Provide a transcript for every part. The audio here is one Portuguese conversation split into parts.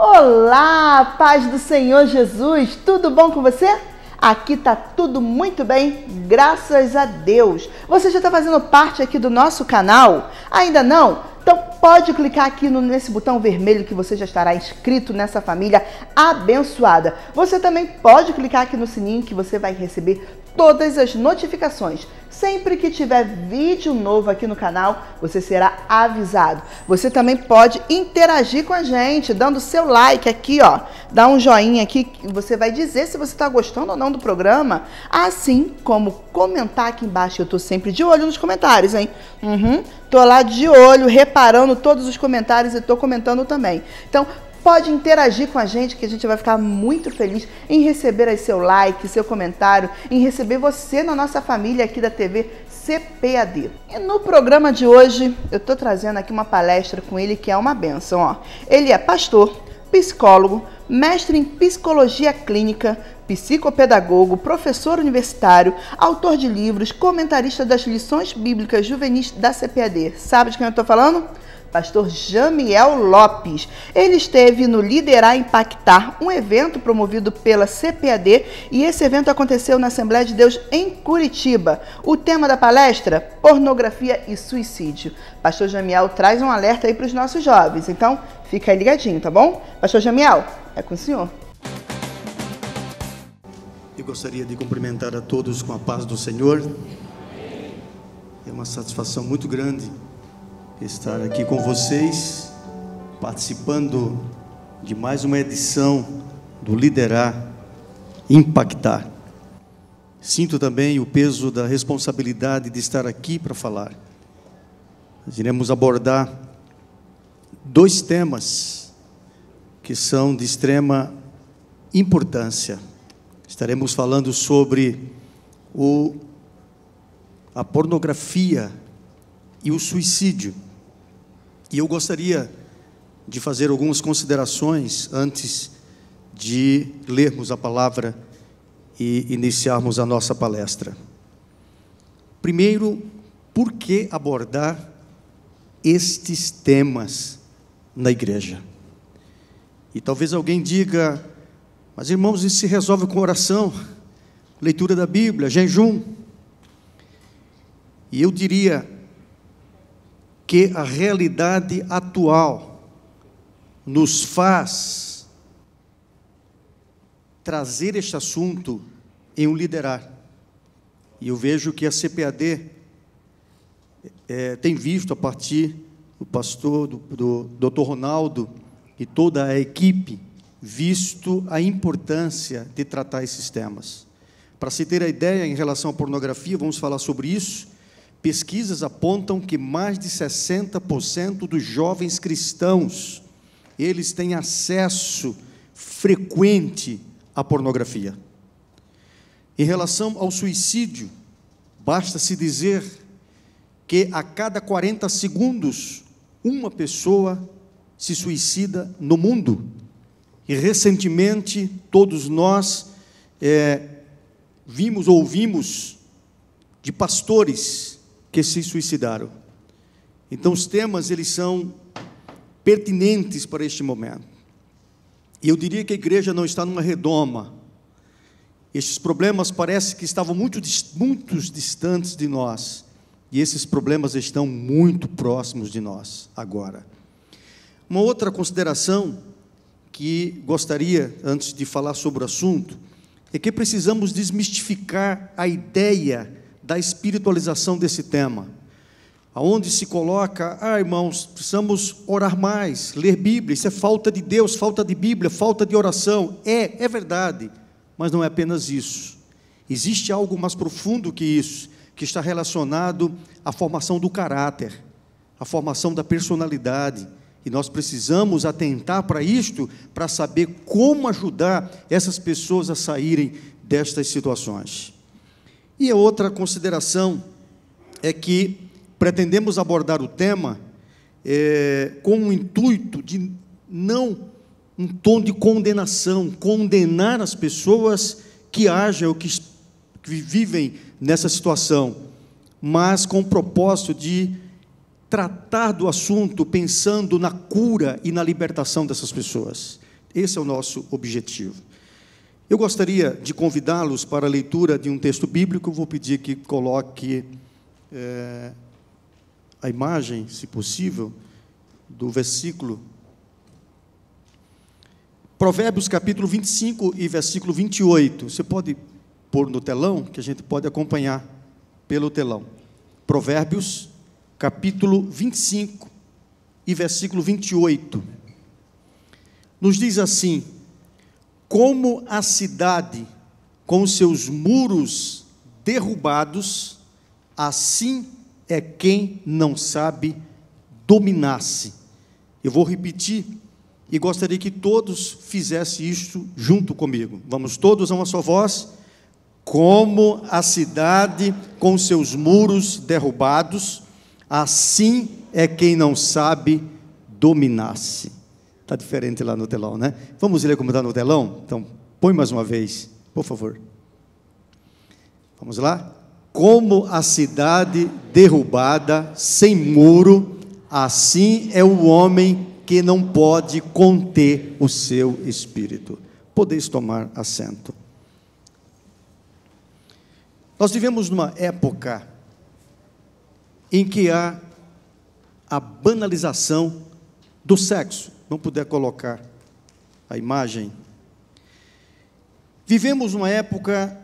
Olá, paz do Senhor Jesus, tudo bom com você? Aqui tá tudo muito bem, graças a Deus. Você já está fazendo parte aqui do nosso canal? Ainda não? Então pode clicar aqui nesse botão vermelho que você já estará inscrito nessa família abençoada. Você também pode clicar aqui no sininho que você vai receber todas as notificações. Sempre que tiver vídeo novo aqui no canal, você será avisado. Você também pode interagir com a gente, dando seu like aqui, ó. Dá um joinha aqui, que você vai dizer se você está gostando ou não do programa. Assim como comentar aqui embaixo. Eu tô sempre de olho nos comentários, hein? Tô lá de olho, reparando todos os comentários e tô comentando também. Então, pode interagir com a gente, que a gente vai ficar muito feliz em receber aí seu like, seu comentário, em receber você na nossa família aqui da TV CPAD. E no programa de hoje, eu estou trazendo aqui uma palestra com ele que é uma bênção, ó. Ele é pastor, psicólogo, mestre em psicologia clínica, psicopedagogo, professor universitário, autor de livros, comentarista das lições bíblicas juvenis da CPAD. Sabe de quem eu estou falando? Pastor Jamiel Lopes. Ele esteve no Liderar Impactar, um evento promovido pela CPAD, e esse evento aconteceu na Assembleia de Deus em Curitiba. O tema da palestra, pornografia e suicídio. Pastor Jamiel traz um alerta aí para os nossos jovens, então fica aí ligadinho, tá bom? Pastor Jamiel, é com o senhor. Eu gostaria de cumprimentar a todos com a paz do Senhor. É uma satisfação muito grande estar aqui com vocês, participando de mais uma edição do Liderar Impactar. Sinto também o peso da responsabilidade de estar aqui para falar. Nós iremos abordar dois temas que são de extrema importância. Estaremos falando sobre a pornografia e o suicídio. E eu gostaria de fazer algumas considerações antes de lermos a palavra e iniciarmos a nossa palestra. Primeiro, por que abordar estes temas na igreja? E talvez alguém diga, mas irmãos, isso se resolve com oração, leitura da Bíblia, jejum. E eu diria que a realidade atual nos faz trazer este assunto em um liderar. E eu vejo que a CPAD tem visto, a partir do pastor, do Dr. Ronaldo e toda a equipe, visto a importância de tratar esses temas. Para se ter a ideia em relação à pornografia, vamos falar sobre isso. Pesquisas apontam que mais de 60% dos jovens cristãos, eles têm acesso frequente à pornografia. Em relação ao suicídio, basta se dizer que a cada 40 segundos, uma pessoa se suicida no mundo. E recentemente, todos nós ouvimos de pastores que se suicidaram. Então os temas, eles são pertinentes para este momento. E eu diria que a igreja não está numa redoma. Estes problemas parece que estavam muito distantes de nós, e esses problemas estão muito próximos de nós agora. Uma outra consideração que gostaria, antes de falar sobre o assunto, é que precisamos desmistificar a ideia da espiritualização desse tema, aonde se coloca, irmãos, precisamos orar mais, ler Bíblia, isso é falta de Deus, falta de Bíblia, falta de oração. É verdade, mas não é apenas isso. Existe algo mais profundo que isso, que está relacionado à formação do caráter, à formação da personalidade, e nós precisamos atentar para isto, para saber como ajudar essas pessoas a saírem destas situações. E a outra consideração é que pretendemos abordar o tema com o intuito de não um tom de condenação, condenar as pessoas que agem ou que vivem nessa situação, mas com o propósito de tratar do assunto pensando na cura e na libertação dessas pessoas. Esse é o nosso objetivo. Eu gostaria de convidá-los para a leitura de um texto bíblico. Eu vou pedir que coloque a imagem, se possível, do versículo. Provérbios capítulo 25 e versículo 28. Você pode pôr no telão, que a gente pode acompanhar pelo telão. Provérbios capítulo 25 e versículo 28. Nos diz assim: como a cidade com os seus muros derrubados, assim é quem não sabe dominar-se. Eu vou repetir e gostaria que todos fizessem isto junto comigo. Vamos todos a uma só voz. Como a cidade com os seus muros derrubados, assim é quem não sabe dominar-se. Está diferente lá no telão, né? Vamos ler como está no telão? Então, põe mais uma vez, por favor. Vamos lá? Como a cidade derrubada, sem muro, assim é o homem que não pode conter o seu espírito. Podeis tomar assento. Nós vivemos numa época em que há a banalização do sexo. Não puder colocar a imagem. Vivemos uma época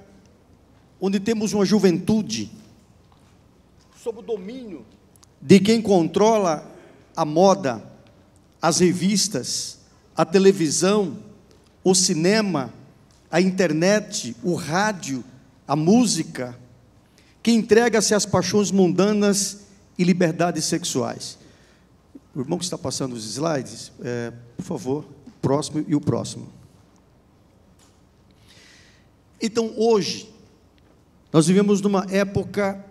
onde temos uma juventude sob o domínio de quem controla a moda, as revistas, a televisão, o cinema, a internet, o rádio, a música, que entrega-se às paixões mundanas e liberdades sexuais. O irmão que está passando os slides, por favor, o próximo e o próximo. Então, hoje, nós vivemos numa época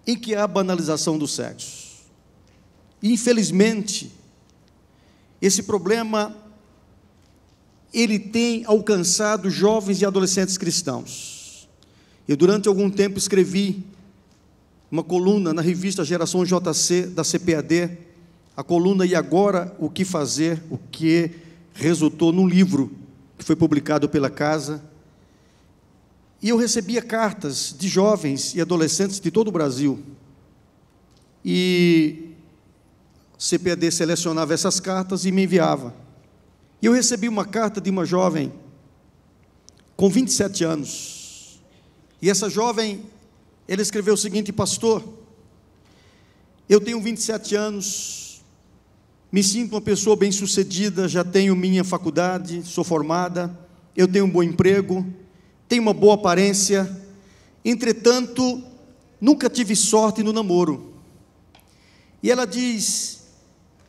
em que há banalização do sexo. E, infelizmente, esse problema, ele tem alcançado jovens e adolescentes cristãos. Eu, durante algum tempo, escrevi uma coluna na revista Geração JC, da CPAD, a coluna E Agora, o que Fazer, o que resultou num livro que foi publicado pela Casa. E eu recebia cartas de jovens e adolescentes de todo o Brasil. E a CPAD selecionava essas cartas e me enviava. E eu recebi uma carta de uma jovem com 27 anos. E essa jovem, ela escreveu o seguinte: pastor, eu tenho 27 anos, me sinto uma pessoa bem-sucedida, já tenho minha faculdade, sou formada, eu tenho um bom emprego, tenho uma boa aparência, entretanto, nunca tive sorte no namoro. E ela diz: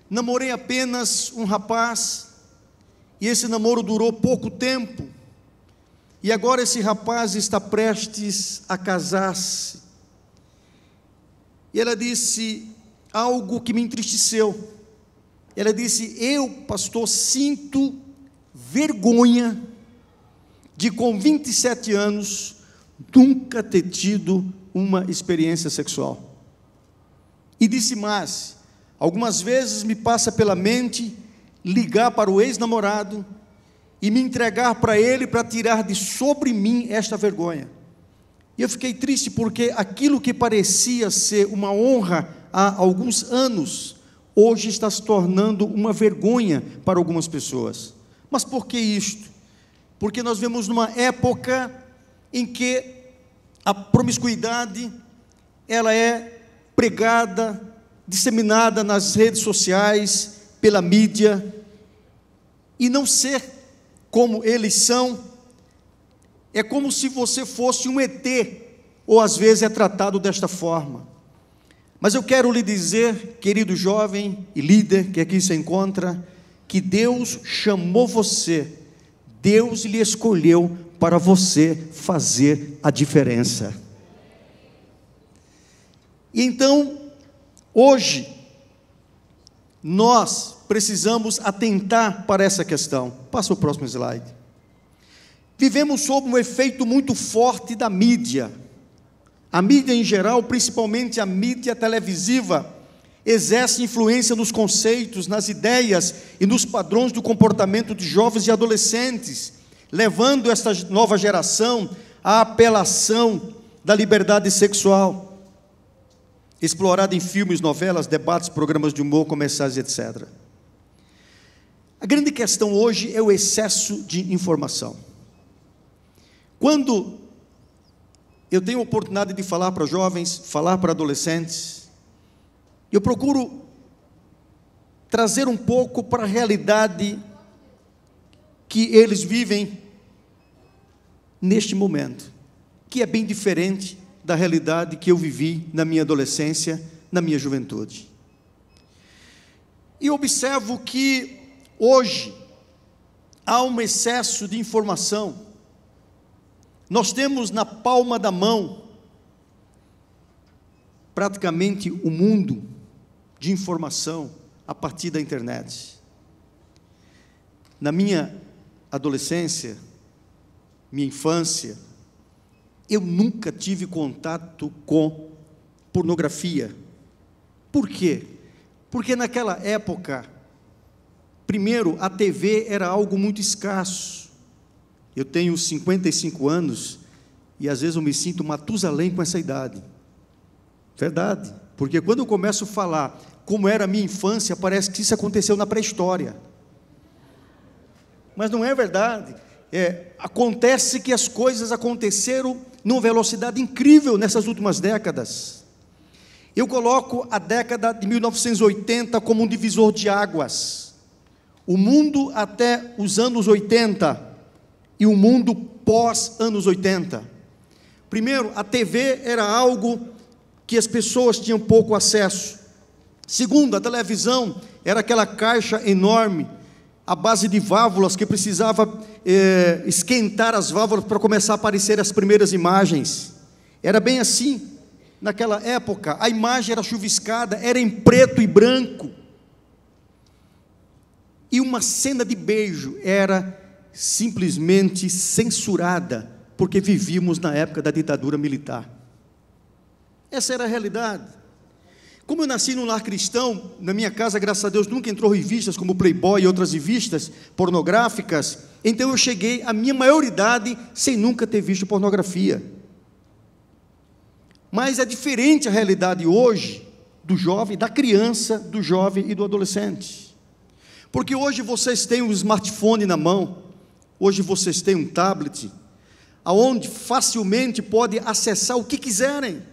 namorei apenas um rapaz, e esse namoro durou pouco tempo, e agora esse rapaz está prestes a casar-se. E ela disse algo que me entristeceu. Ela disse: eu, pastor, sinto vergonha de, com 27 anos, nunca ter tido uma experiência sexual. E disse mais: algumas vezes me passa pela mente ligar para o ex-namorado e me entregar para ele para tirar de sobre mim esta vergonha. E eu fiquei triste porque aquilo que parecia ser uma honra há alguns anos, hoje está se tornando uma vergonha para algumas pessoas. Mas por que isto? Porque nós vemos numa época em que a promiscuidade, ela é pregada, disseminada nas redes sociais, pela mídia, e não ser como eles são, é como se você fosse um ET, ou às vezes é tratado desta forma. Mas eu quero lhe dizer, querido jovem e líder que aqui se encontra, que Deus chamou você, Deus lhe escolheu para você fazer a diferença. E então, hoje, nós precisamos atentar para essa questão. Passa o próximo slide. Vivemos sob um efeito muito forte da mídia. A mídia em geral, principalmente a mídia televisiva, exerce influência nos conceitos, nas ideias e nos padrões do comportamento de jovens e adolescentes, levando esta nova geração à apelação da liberdade sexual, explorada em filmes, novelas, debates, programas de humor, comerciais, etc. A grande questão hoje é o excesso de informação. Quando eu tenho a oportunidade de falar para jovens, falar para adolescentes, eu procuro trazer um pouco para a realidade que eles vivem neste momento, que é bem diferente da realidade que eu vivi na minha adolescência, na minha juventude. E observo que hoje há um excesso de informação. Nós temos na palma da mão praticamente o mundo de informação a partir da internet. Na minha adolescência, minha infância, eu nunca tive contato com pornografia. Por quê? Porque naquela época, primeiro, a TV era algo muito escasso. Eu tenho 55 anos e às vezes eu me sinto Matusalém com essa idade. Verdade, porque quando eu começo a falar como era a minha infância, parece que isso aconteceu na pré-história. Mas não é verdade. Acontece que as coisas aconteceram numa velocidade incrível nessas últimas décadas. Eu coloco a década de 1980 como um divisor de águas. O mundo até os anos 80 e o mundo pós anos 80. Primeiro, a TV era algo que as pessoas tinham pouco acesso. Segundo, a televisão era aquela caixa enorme, à base de válvulas, que precisava esquentar as válvulas para começar a aparecer as primeiras imagens. Era bem assim, naquela época. A imagem era chuviscada, era em preto e branco. E uma cena de beijo era simplesmente censurada, porque vivíamos na época da ditadura militar. Essa era a realidade. Como eu nasci num lar cristão, na minha casa, graças a Deus, nunca entrou revistas como Playboy e outras revistas pornográficas, então eu cheguei à minha maioridade sem nunca ter visto pornografia. Mas é diferente a realidade hoje do jovem, da criança, do jovem e do adolescente. Porque hoje vocês têm um smartphone na mão, hoje vocês têm um tablet, aonde facilmente pode acessar o que quiserem.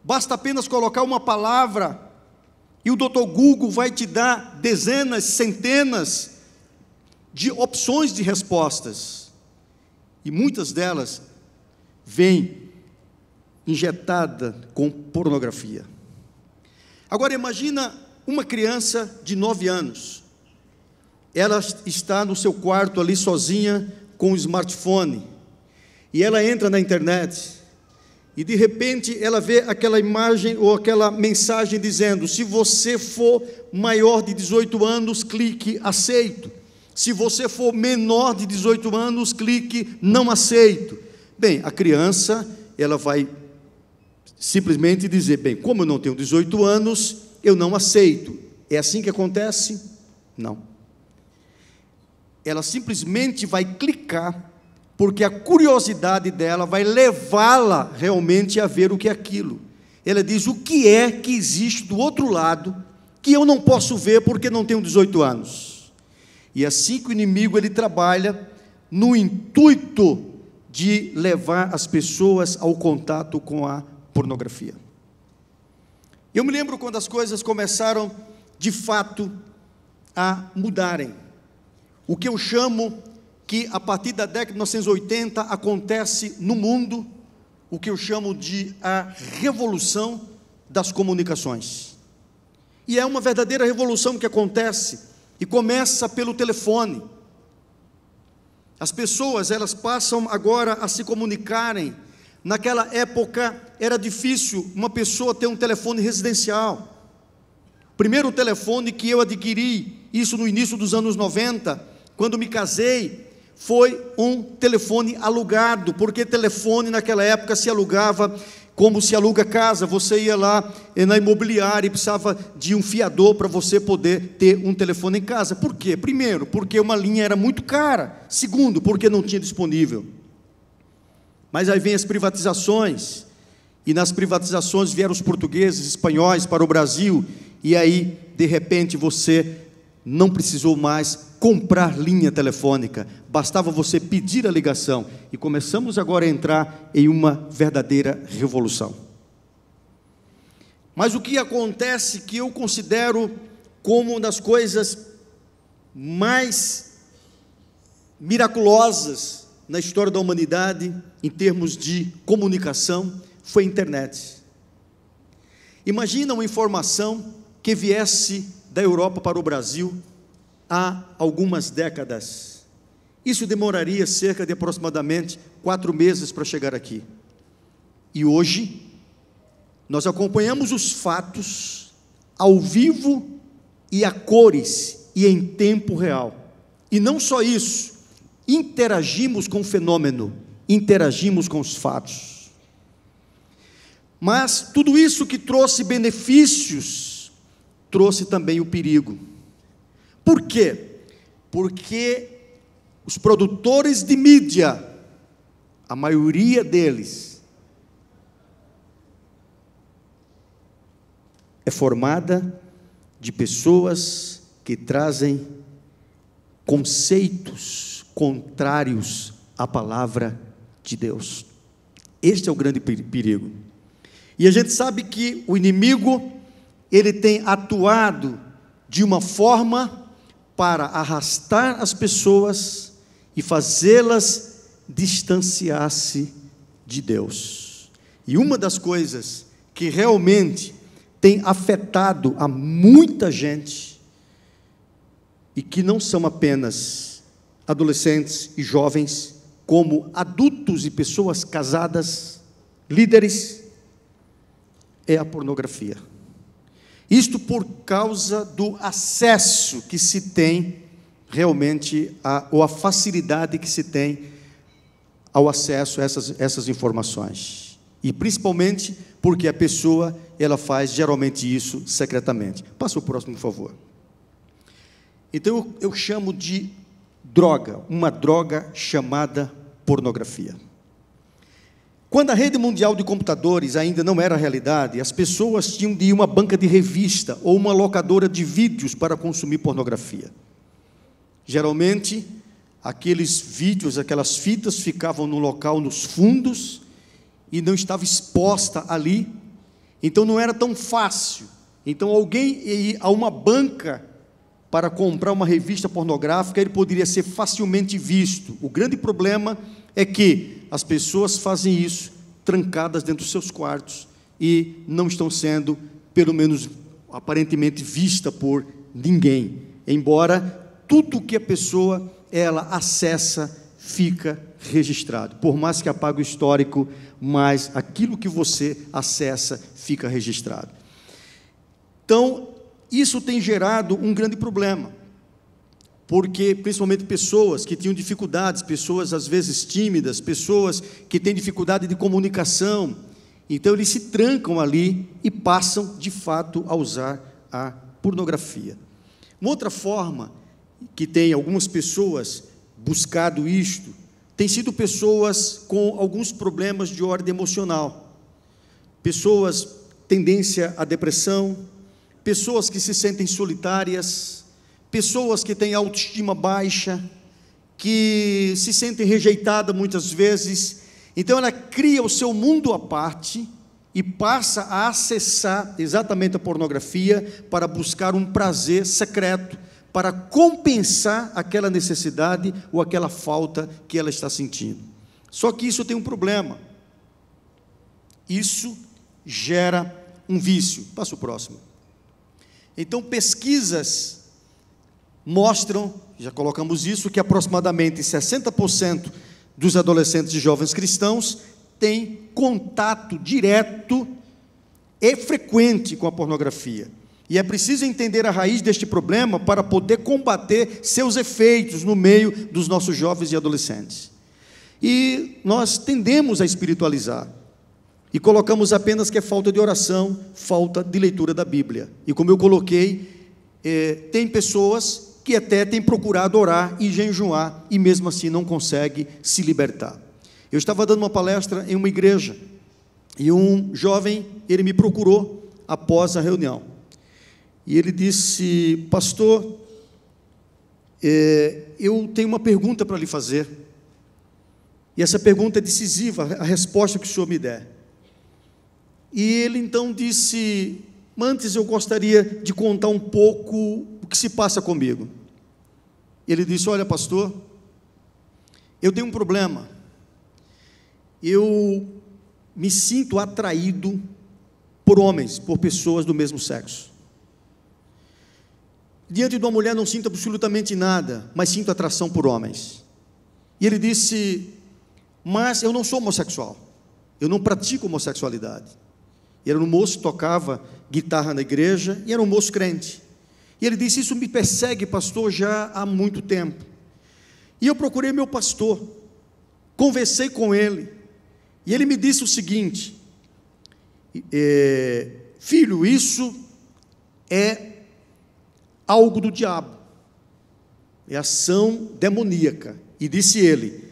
Basta apenas colocar uma palavra e o Dr. Google vai te dar dezenas, centenas de opções de respostas. E muitas delas vêm injetada com pornografia. Agora imagina uma criança de 9 anos. Ela está no seu quarto ali sozinha com o smartphone. E ela entra na internet. E de repente ela vê aquela imagem ou aquela mensagem dizendo: se você for maior de 18 anos, clique aceito. Se você for menor de 18 anos, clique não aceito. Bem, a criança, ela vai simplesmente dizer: bem, como eu não tenho 18 anos, eu não aceito. É assim que acontece? Não. Ela simplesmente vai clicar, porque a curiosidade dela vai levá-la realmente a ver o que é aquilo. Ela diz: o que é que existe do outro lado, que eu não posso ver porque não tenho 18 anos? E assim que o inimigo ele trabalha, no intuito de levar as pessoas ao contato com a pornografia. Eu me lembro quando as coisas começaram, de fato, a mudarem. O que eu chamo que a partir da década de 1980 acontece no mundo, o que eu chamo de a revolução das comunicações. E é uma verdadeira revolução que acontece, e começa pelo telefone. As pessoas, elas passam agora a se comunicarem. Naquela época era difícil uma pessoa ter um telefone residencial. O primeiro telefone que eu adquiri, isso no início dos anos 90, quando me casei, foi um telefone alugado, porque telefone naquela época se alugava Como se aluga casa, você ia lá na imobiliária e precisava de um fiador para você poder ter um telefone em casa. Por quê? Primeiro, porque uma linha era muito cara. Segundo, porque não tinha disponível. Mas aí vem as privatizações, e nas privatizações vieram os portugueses, espanhóis para o Brasil, e aí, de repente, você não precisou mais comprar linha telefônica, bastava você pedir a ligação, e começamos agora a entrar em uma verdadeira revolução. Mas o que acontece, que eu considero como uma das coisas mais miraculosas na história da humanidade, em termos de comunicação, foi a internet. Imagina uma informação que viesse da Europa para o Brasil há algumas décadas. Isso demoraria cerca de aproximadamente 4 meses para chegar aqui. E hoje, nós acompanhamos os fatos ao vivo e a cores e em tempo real. E não só isso, interagimos com o fenômeno, interagimos com os fatos. Mas tudo isso que trouxe benefícios, trouxe também o perigo. Por quê? Porque os produtores de mídia, a maioria deles, é formada de pessoas que trazem conceitos contrários à palavra de Deus. Este é o grande perigo. E a gente sabe que o inimigo, ele tem atuado de uma forma para arrastar as pessoas e fazê-las distanciar-se de Deus. E uma das coisas que realmente tem afetado a muita gente, e que não são apenas adolescentes e jovens, como adultos e pessoas casadas, líderes, é a pornografia. Isto por causa do acesso que se tem realmente, ou a facilidade que se tem ao acesso a essas informações. E principalmente porque a pessoa, ela faz geralmente isso secretamente. Passa o próximo, por favor. Então eu chamo de droga, uma droga chamada pornografia. Quando a rede mundial de computadores ainda não era realidade, as pessoas tinham de ir a uma banca de revista ou uma locadora de vídeos para consumir pornografia. Geralmente, aqueles vídeos, aquelas fitas ficavam no local, nos fundos, e não estava exposta ali, então não era tão fácil. Então alguém ia a uma banca para comprar uma revista pornográfica, ele poderia ser facilmente visto. O grande problema é que as pessoas fazem isso trancadas dentro dos seus quartos e não estão sendo, pelo menos aparentemente, vista por ninguém, embora tudo que a pessoa ela acessa fica registrado. Por mais que apague o histórico, mas aquilo que você acessa fica registrado. Então, isso tem gerado um grande problema, porque principalmente pessoas que tinham dificuldades, pessoas às vezes tímidas, pessoas que têm dificuldade de comunicação, então eles se trancam ali e passam de fato a usar a pornografia. Uma outra forma que tem algumas pessoas buscado isto, tem sido pessoas com alguns problemas de ordem emocional, pessoas tendência à depressão, pessoas que se sentem solitárias, pessoas que têm autoestima baixa, que se sentem rejeitadas muitas vezes. Então ela cria o seu mundo à parte e passa a acessar exatamente a pornografia para buscar um prazer secreto, para compensar aquela necessidade ou aquela falta que ela está sentindo. Só que isso tem um problema. Isso gera um vício. Passa o próximo. Então, pesquisas mostram, já colocamos isso, que aproximadamente 60% dos adolescentes e jovens cristãos têm contato direto e frequente com a pornografia. E é preciso entender a raiz deste problema para poder combater seus efeitos no meio dos nossos jovens e adolescentes. E nós tendemos a espiritualizar. e colocamos apenas que é falta de oração, falta de leitura da Bíblia. E como eu coloquei, tem pessoas que até têm procurado orar e jejuar, e mesmo assim não consegue se libertar. Eu estava dando uma palestra em uma igreja, e um jovem, ele me procurou após a reunião, e ele disse: pastor, eu tenho uma pergunta para lhe fazer, e essa pergunta é decisiva, a resposta que o senhor me der. E ele então disse: antes eu gostaria de contar um pouco o que se passa comigo. Ele disse: olha, pastor, eu tenho um problema, eu me sinto atraído por homens, por pessoas do mesmo sexo. Diante de uma mulher não sinto absolutamente nada, mas sinto atração por homens. E ele disse: mas eu não sou homossexual, eu não pratico homossexualidade. E era um moço que tocava guitarra na igreja, e era um moço crente. E ele disse: isso me persegue, pastor, já há muito tempo. E eu procurei meu pastor, conversei com ele, e ele me disse o seguinte: filho, isso é algo do diabo, é ação demoníaca. E disse ele: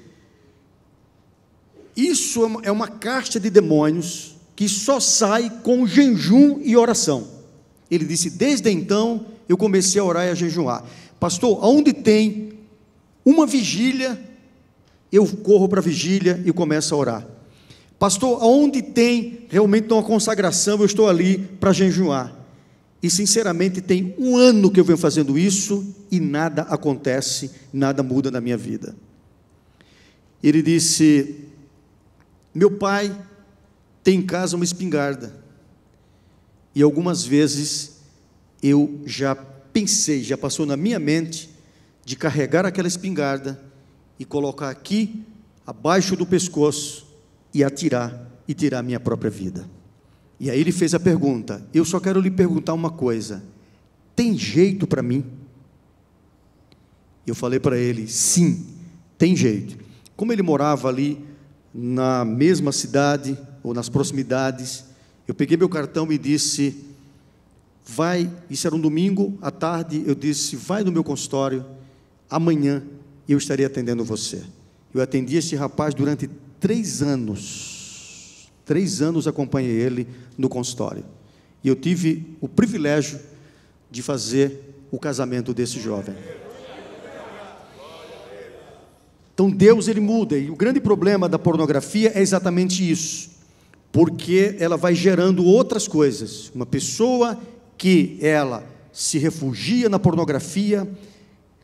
isso é uma casta de demônios que só sai com jejum e oração. Ele disse: desde então eu comecei a orar e a jejuar. Pastor, aonde tem uma vigília, eu corro para a vigília e começo a orar. Pastor, aonde tem realmente uma consagração, eu estou ali para jejuar. E sinceramente tem 1 ano que eu venho fazendo isso e nada acontece, nada muda na minha vida. Ele disse: meu pai tem em casa uma espingarda, e algumas vezes eu já pensei, já passou na minha mente, de carregar aquela espingarda e colocar aqui, abaixo do pescoço, e atirar, e tirar a minha própria vida. E aí ele fez a pergunta: eu só quero lhe perguntar uma coisa, tem jeito para mim? Eu falei para ele: sim, tem jeito. Como ele morava ali na mesma cidade, ou nas proximidades, eu peguei meu cartão e disse: vai, isso era um domingo à tarde, eu disse: vai no meu consultório, amanhã eu estarei atendendo você. Eu atendi este rapaz durante 3 anos, 3 anos acompanhei ele no consultório, e eu tive o privilégio de fazer o casamento desse jovem. Então Deus, ele muda, e o grande problema da pornografia é exatamente isso, porque ela vai gerando outras coisas. Uma pessoa que ela se refugia na pornografia,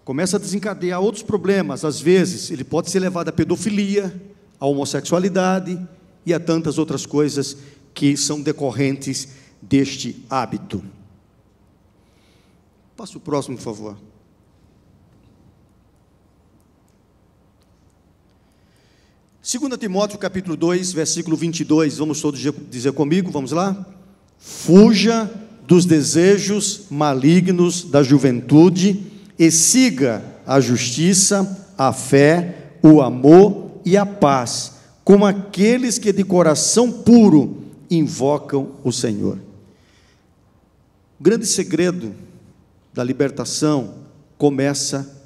começa a desencadear outros problemas. Às vezes ele pode ser levado à pedofilia, à homossexualidade e a tantas outras coisas que são decorrentes deste hábito. Passa o próximo, por favor. Segunda Timóteo capítulo 2, versículo 22, vamos todos dizer comigo, vamos lá? Fuja dos desejos malignos da juventude e siga a justiça, a fé, o amor e a paz, como aqueles que de coração puro invocam o Senhor. O grande segredo da libertação começa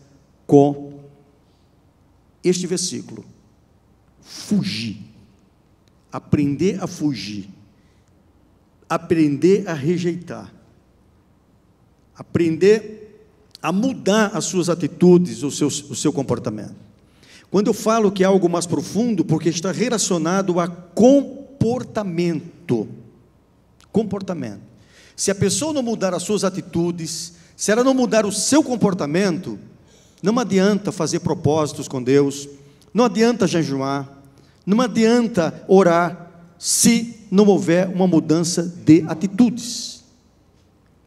com este versículo: fugir, aprender a fugir, aprender a rejeitar, aprender a mudar as suas atitudes, o seu comportamento. Quando eu falo que é algo mais profundo, porque está relacionado a comportamento. Comportamento. Se a pessoa não mudar as suas atitudes, se ela não mudar o seu comportamento, não adianta fazer propósitos com Deus, não adianta jejuar, não adianta orar, se não houver uma mudança de atitudes,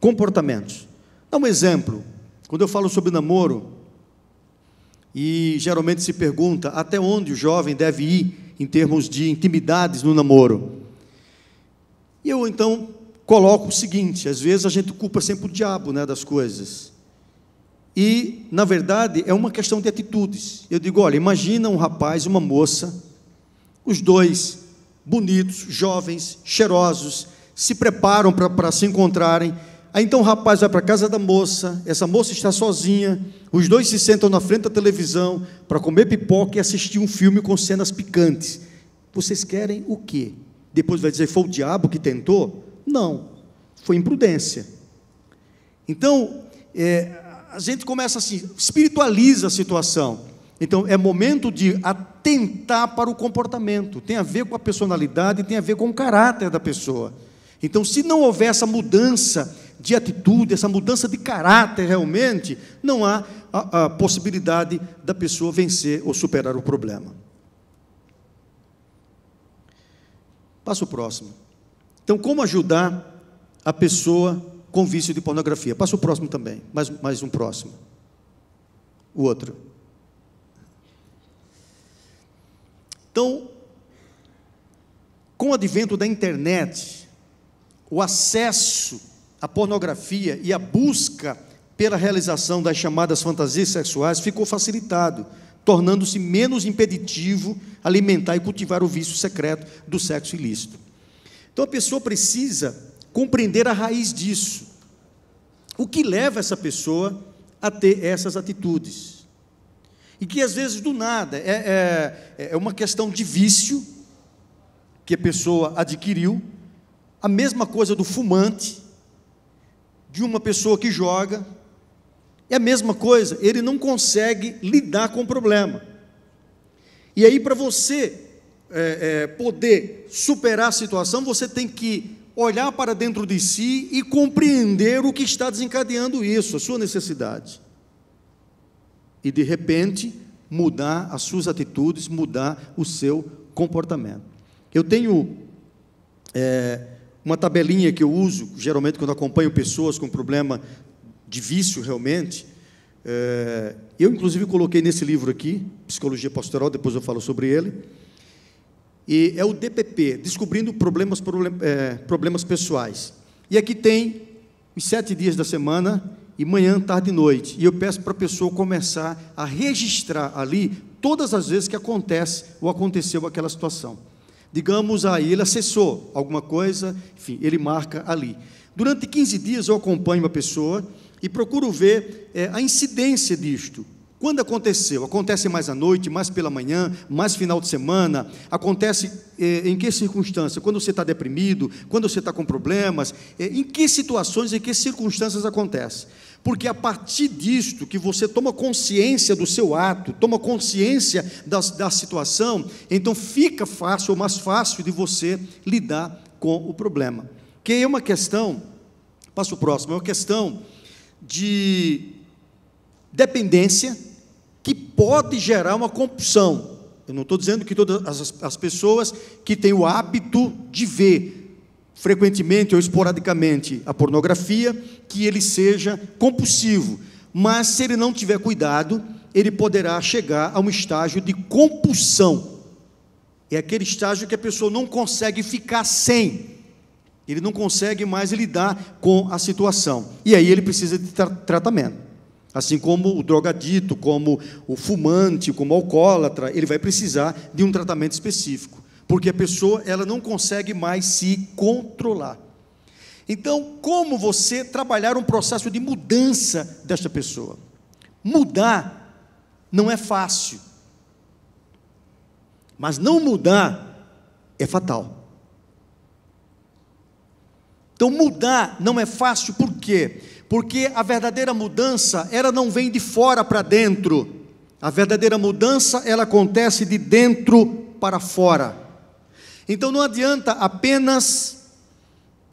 comportamentos. Dá um exemplo. Quando eu falo sobre namoro, e geralmente se pergunta até onde o jovem deve ir em termos de intimidades no namoro, e eu então coloco o seguinte: às vezes a gente culpa sempre o diabo, né, das coisas, e na verdade é uma questão de atitudes. Eu digo: olha, imagina um rapaz e uma moça, os dois bonitos, jovens, cheirosos, se preparam para se encontrarem. Aí então o rapaz vai para a casa da moça, essa moça está sozinha, os dois se sentam na frente da televisão para comer pipoca e assistir um filme com cenas picantes. Vocês querem o quê? Depois vai dizer, foi o diabo que tentou? Não, foi imprudência. Então, a gente começa assim, espiritualiza a situação. Então, é momento de atentar para o comportamento, tem a ver com a personalidade, tem a ver com o caráter da pessoa. Então, se não houver essa mudança de atitude, essa mudança de caráter realmente, não há a possibilidade da pessoa vencer ou superar o problema. Passa o próximo. Então, como ajudar a pessoa com vício de pornografia? Passa o próximo também, mais um próximo. O outro. Então, com o advento da internet, o acesso à pornografia e a busca pela realização das chamadas fantasias sexuais ficou facilitado, tornando-se menos impeditivo alimentar e cultivar o vício secreto do sexo ilícito. Então a pessoa precisa compreender a raiz disso. O que leva essa pessoa a ter essas atitudes? E que às vezes do nada é uma questão de vício que a pessoa adquiriu, a mesma coisa do fumante, de uma pessoa que joga, é a mesma coisa, ele não consegue lidar com o problema. E aí, para você poder superar a situação, você tem que olhar para dentro de si e compreender o que está desencadeando isso, a sua necessidade. E, de repente, mudar as suas atitudes, mudar o seu comportamento. Eu tenho uma tabelinha que eu uso, geralmente, quando acompanho pessoas com problema de vício, realmente. Eu, inclusive, coloquei nesse livro aqui, Psicologia Pastoral, depois eu falo sobre ele. E é o DPP, Descobrindo Problemas Pessoais. E aqui tem os 7 dias da semana, e manhã, tarde e noite. E eu peço para a pessoa começar a registrar ali todas as vezes que acontece ou aconteceu aquela situação. Digamos aí, ele acessou alguma coisa, enfim, ele marca ali. Durante 15 dias eu acompanho uma pessoa e procuro ver a incidência disto. Quando aconteceu? Acontece mais à noite, mais pela manhã, mais final de semana? Acontece em que circunstância? Quando você está deprimido? Quando você está com problemas? Em que situações, em que circunstâncias acontece? Porque a partir disto que você toma consciência do seu ato, toma consciência da situação, então fica fácil ou mais fácil de você lidar com o problema. Que é uma questão, passo o próximo, é uma questão de dependência que pode gerar uma compulsão. Eu não estou dizendo que todas as pessoas que têm o hábito de ver frequentemente ou esporadicamente a pornografia, que ele seja compulsivo, mas se ele não tiver cuidado, ele poderá chegar a um estágio de compulsão. É aquele estágio que a pessoa não consegue ficar sem, ele não consegue mais lidar com a situação, e aí ele precisa de tratamento. Assim como o drogadito, como o fumante, como o alcoólatra, ele vai precisar de um tratamento específico, porque a pessoa ela não consegue mais se controlar. Então, como você trabalhar um processo de mudança desta pessoa? Mudar não é fácil, mas não mudar é fatal. Então, mudar não é fácil, por quê? Porque a verdadeira mudança, ela não vem de fora para dentro. A verdadeira mudança, ela acontece de dentro para fora. Então, não adianta apenas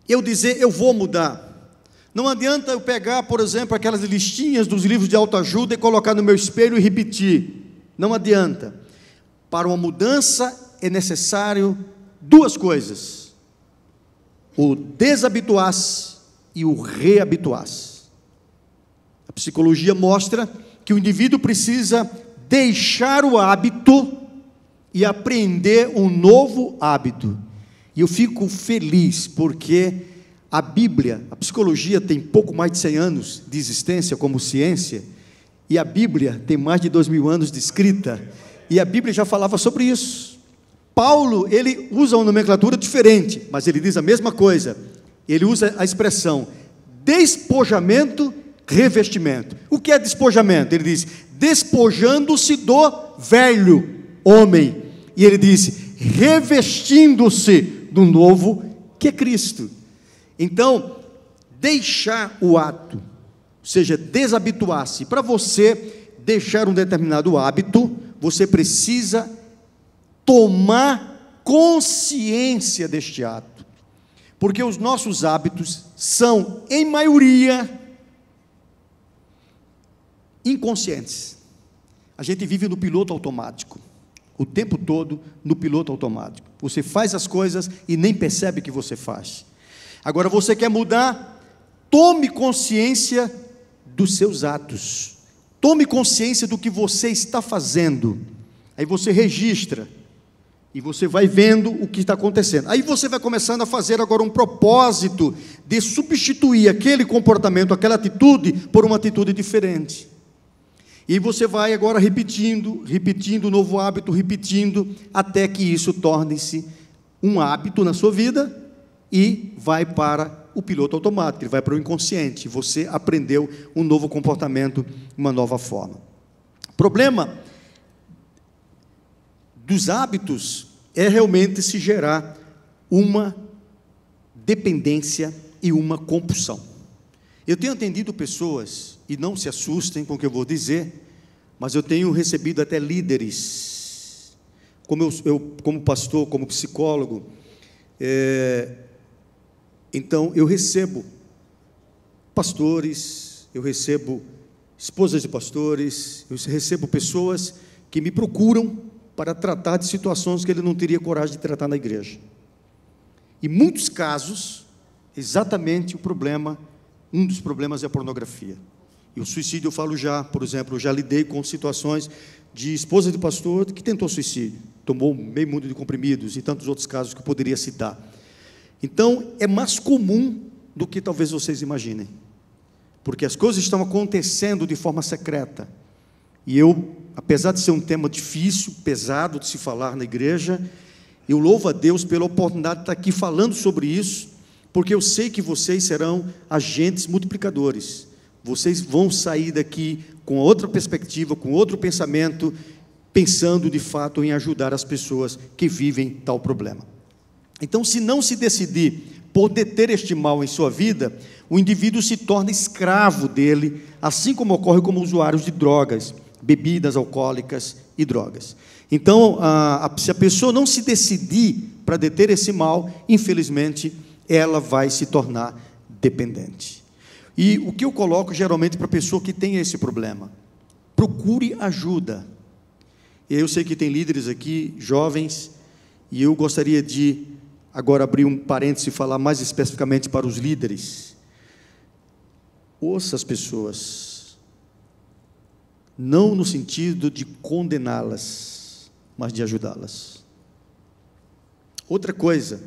eu dizer, eu vou mudar. Não adianta eu pegar, por exemplo, aquelas listinhas dos livros de autoajuda e colocar no meu espelho e repetir. Não adianta. Para uma mudança é necessário 2 coisas: o desabituar-se e o reabituar-se. A psicologia mostra que o indivíduo precisa deixar o hábito e aprender um novo hábito. E eu fico feliz porque a Bíblia, a psicologia tem pouco mais de 100 anos de existência como ciência, e a Bíblia tem mais de 2000 anos de escrita, e a Bíblia já falava sobre isso. Paulo, ele usa uma nomenclatura diferente, mas ele diz a mesma coisa. Ele usa a expressão despojamento, revestimento. O que é despojamento? Ele diz, despojando-se do velho homem. E ele diz, revestindo-se do novo, que é Cristo. Então, deixar o ato, ou seja, desabituar-se. Para você deixar um determinado hábito, você precisa tomar consciência deste ato. Porque os nossos hábitos são, em maioria, inconscientes. A gente vive no piloto automático, o tempo todo no piloto automático. Você faz as coisas e nem percebe que você faz. Agora, você quer mudar? Tome consciência dos seus atos. Tome consciência do que você está fazendo. Aí você registra. E você vai vendo o que está acontecendo. Aí você vai começando a fazer agora um propósito de substituir aquele comportamento, aquela atitude, por uma atitude diferente. E você vai agora repetindo o novo hábito, repetindo, até que isso torne-se um hábito na sua vida e vai para o piloto automático, ele vai para o inconsciente. Você aprendeu um novo comportamento, uma nova forma. O problema dos hábitos é realmente se gerar uma dependência e uma compulsão. Eu tenho atendido pessoas, e não se assustem com o que eu vou dizer, mas eu tenho recebido até líderes, como pastor, como psicólogo, então eu recebo pastores, eu recebo esposas de pastores, eu recebo pessoas que me procuram para tratar de situações que ele não teria coragem de tratar na igreja. Em muitos casos, exatamente um dos problemas é a pornografia. E o suicídio, eu falo já, por exemplo, eu já lidei com situações de esposa de pastor que tentou suicídio, tomou meio mundo de comprimidos e tantos outros casos que eu poderia citar. Então, é mais comum do que talvez vocês imaginem, porque as coisas estão acontecendo de forma secreta. E eu, apesar de ser um tema difícil, pesado de se falar na igreja, eu louvo a Deus pela oportunidade de estar aqui falando sobre isso, porque eu sei que vocês serão agentes multiplicadores. Vocês vão sair daqui com outra perspectiva, com outro pensamento, pensando de fato em ajudar as pessoas que vivem tal problema. Então, se não se decidir por deter este mal em sua vida, o indivíduo se torna escravo dele, assim como ocorre com usuários de drogas, bebidas alcoólicas e drogas. Então, se a pessoa não se decidir para deter esse mal, infelizmente, ela vai se tornar dependente. E o que eu coloco geralmente para a pessoa que tem esse problema? Procure ajuda. Eu sei que tem líderes aqui, jovens, e eu gostaria de agora abrir um parêntese e falar mais especificamente para os líderes. Ouça as pessoas, não no sentido de condená-las, mas de ajudá-las. Outra coisa,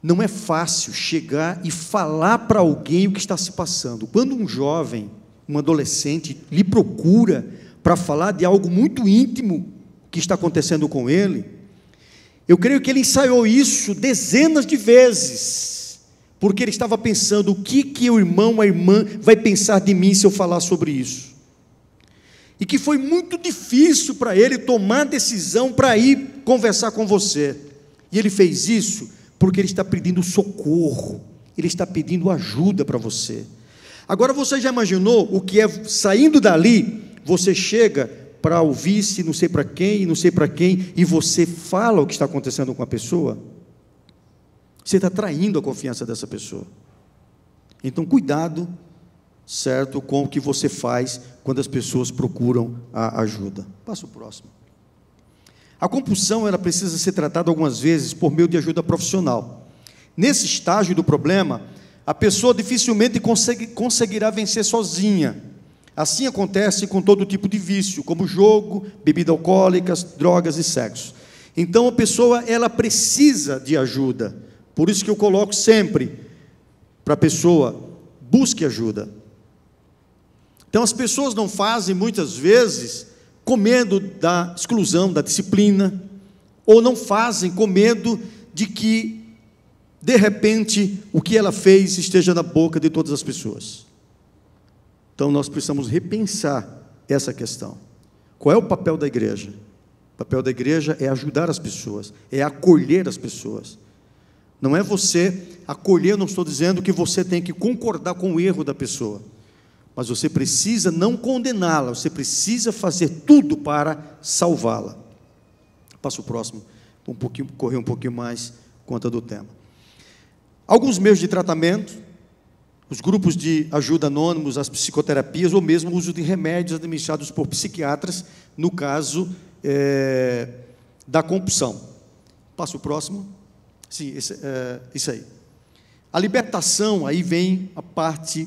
não é fácil chegar e falar para alguém o que está se passando. Quando um jovem, um adolescente, lhe procura para falar de algo muito íntimo que está acontecendo com ele, eu creio que ele ensaiou isso dezenas de vezes, porque ele estava pensando, o que o irmão, a irmã vai pensar de mim se eu falar sobre isso? E que foi muito difícil para ele tomar a decisão para ir conversar com você. E ele fez isso porque ele está pedindo socorro, ele está pedindo ajuda para você. Agora, você já imaginou o que é, saindo dali, você chega para ouvir-se, não sei para quem, e você fala o que está acontecendo com a pessoa? Você está traindo a confiança dessa pessoa. Então, cuidado, certo, com o que você faz quando as pessoas procuram a ajuda. Passa o próximo. A compulsão, ela precisa ser tratada algumas vezes por meio de ajuda profissional. Nesse estágio do problema, a pessoa dificilmente conseguirá vencer sozinha. Assim acontece com todo tipo de vício, como jogo, bebida alcoólicas, drogas e sexo. Então a pessoa, ela precisa de ajuda. Por isso que eu coloco sempre para a pessoa, busque ajuda. Então as pessoas não fazem muitas vezes com medo da exclusão, da disciplina, ou não fazem com medo de que, de repente, o que ela fez esteja na boca de todas as pessoas. Então, nós precisamos repensar essa questão. Qual é o papel da igreja? O papel da igreja é ajudar as pessoas, é acolher as pessoas. Não é você acolher, não estou dizendo que você tem que concordar com o erro da pessoa, mas você precisa não condená-la, você precisa fazer tudo para salvá-la. Passo o próximo, correr um pouquinho mais conta do tema. Alguns meios de tratamento, os grupos de ajuda anônimos, as psicoterapias, ou mesmo o uso de remédios administrados por psiquiatras, no caso da compulsão. Passo o próximo. Sim, isso aí. A libertação, aí vem a parte